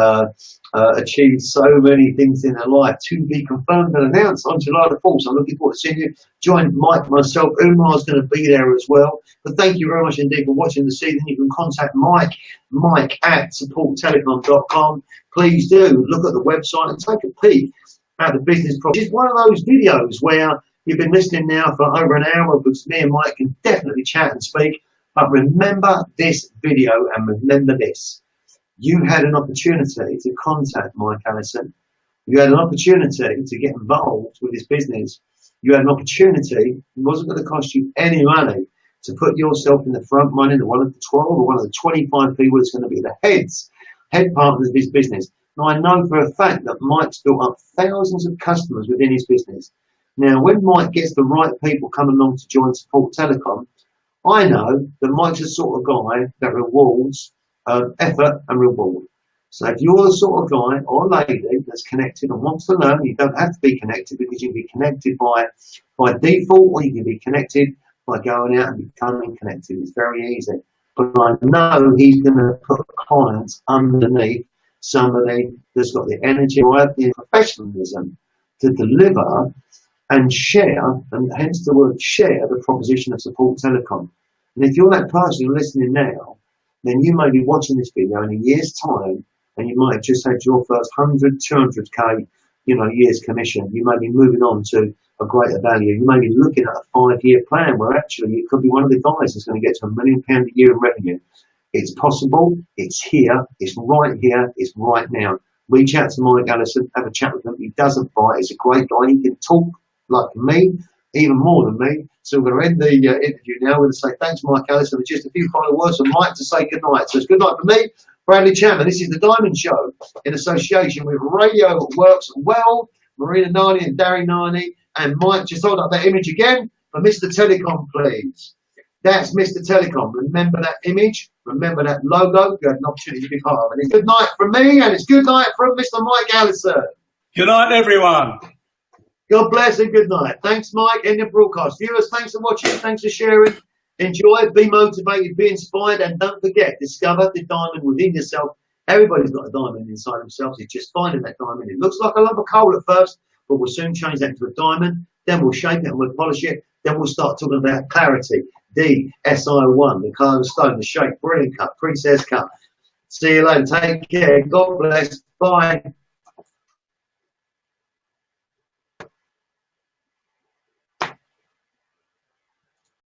achieve so many things in their life, to be confirmed and announced on July the 4th. So I'm looking forward to seeing you. Join Mike, myself, Umar's going to be there as well. But thank you very much indeed for watching this evening. You can contact Mike at supporttelecom.com. Please do look at the website and take a peek at the business project. It's one of those videos where you've been listening now for over an hour, because me and Mike can definitely chat and speak. But remember this video, and remember this. You had an opportunity to contact Mike Allison. You had an opportunity to get involved with this business. You had an opportunity, it wasn't going to cost you any money, to put yourself in the front running of one of the 12 or one of the 25 people that's going to be the head partners of his business. Now, I know for a fact that Mike's built up thousands of customers within his business. Now, when Mike gets the right people coming along to join Support Telecom, I know that Mike's the sort of guy that rewards effort and reward. So if you're the sort of guy or lady that's connected and wants to learn, you don't have to be connected, because you can be connected by default, or you can be connected by going out and becoming connected. It's very easy. But I know he's going to put clients underneath somebody that's got the energy or the professionalism to deliver and share, and hence the word share, the proposition of Support Telecom. And if you're that person listening now, then you may be watching this video in a year's time, and you might have just had your first 100, 200k, years commission. You may be moving on to a greater value. You may be looking at a 5-year plan where actually it could be one of the guys that's going to get to £1 million a year in revenue. It's possible. It's here. It's right here. It's right now. Reach out to Mike Allison. Have a chat with him. He doesn't fight. He's a great guy. He can talk like me, even more than me. So we're going to end the interview now. We're going to say thanks, Mike Allison, with just a few final words from Mike to say good night. So it's good night for me, Bradley Chapman. This is the Diamond Show in association with Radio Works Well, Marina Nani and Darry Nani, and Mike. Just hold up that image again for Mr. Telecom, please. That's Mr. Telecom. Remember that image. Remember that logo. You had an opportunity to be part of it. It's good night from me, and it's good night from Mr. Mike Allison. Good night, everyone. God bless and good night. Thanks, Mike. End of broadcast. Viewers, thanks for watching. Thanks for sharing. Enjoy, be motivated, be inspired, and don't forget, discover the diamond within yourself. Everybody's got a diamond inside themselves. It's just finding that diamond. It looks like a lump of coal at first, but we'll soon change that to a diamond. Then we'll shape it and we'll polish it. Then we'll start talking about clarity. DSI1, the color of the stone, the shape, brilliant cut, princess cut. See you later. Take care. God bless. Bye.